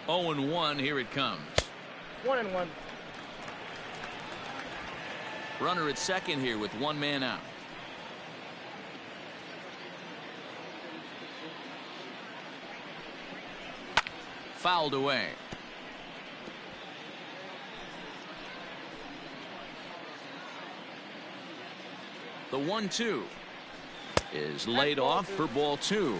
0-1. Here it comes. 1-1. Runner at second here with one man out. Fouled away. The 1-2 is laid off for ball 2.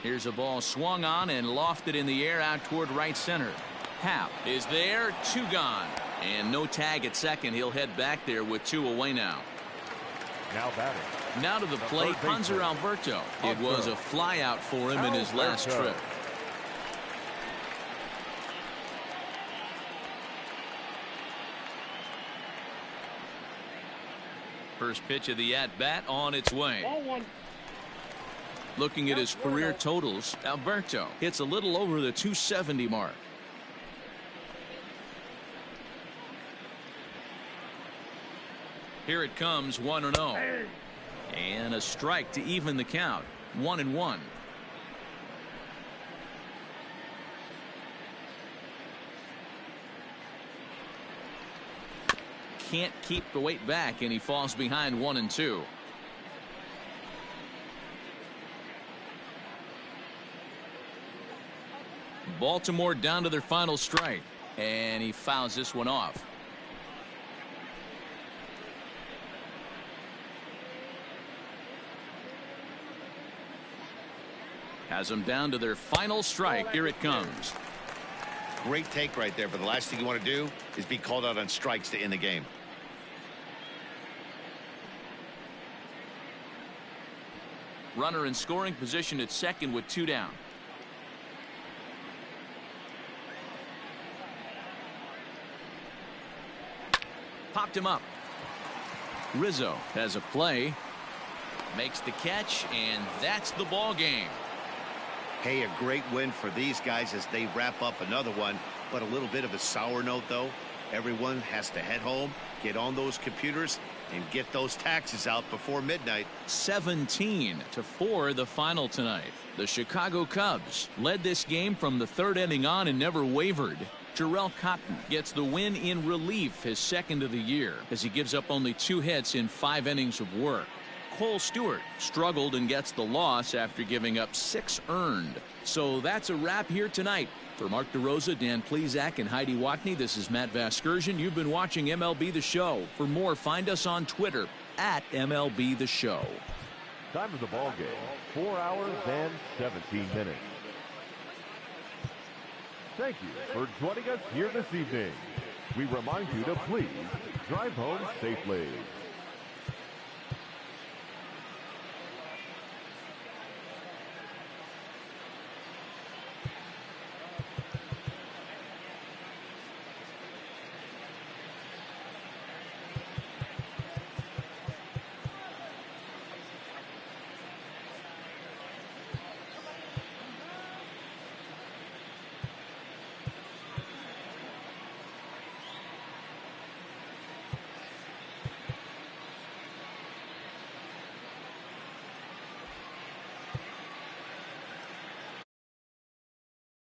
Here's a ball swung on and lofted in the air out toward right center. Happ is there. 2 gone. And no tag at second. He'll head back there with 2 away now. Now batting. Now to the plate, Hanser Alberto. It was a flyout for him in his last trip. First pitch of the at-bat on its way. 1-1. Looking at his career totals, Alberto hits a little over the 270 mark. Here it comes, 1-0. And a strike to even the count. 1-1. Can't keep the weight back, and he falls behind 1-2. Baltimore down to their final strike, and he fouls this one off. Has them down to their final strike. Here it comes. Great take right there, but the last thing you want to do is be called out on strikes to end the game. Runner in scoring position at second with 2 down. popped him up. Rizzo has a play. Makes the catch, and that's the ball game. Hey, a great win for these guys as they wrap up another one. But a little bit of a sour note, though. Everyone has to head home, get on those computers, and get those taxes out before midnight. 17-4 the final tonight. The Chicago Cubs led this game from the third inning on and never wavered. Jarrell Cotton gets the win in relief, his second of the year, as he gives up only 2 hits in 5 innings of work. Cole Stewart struggled and gets the loss after giving up 6 earned. So that's a wrap here tonight. For Mark DeRosa, Dan Plezak, and Heidi Watney, this is Matt Vasgersian. You've been watching MLB The Show. For more, find us on Twitter at MLB The Show. Time of the ball game, 4 hours and 17 minutes. Thank you for joining us here this evening. We remind you to please drive home safely.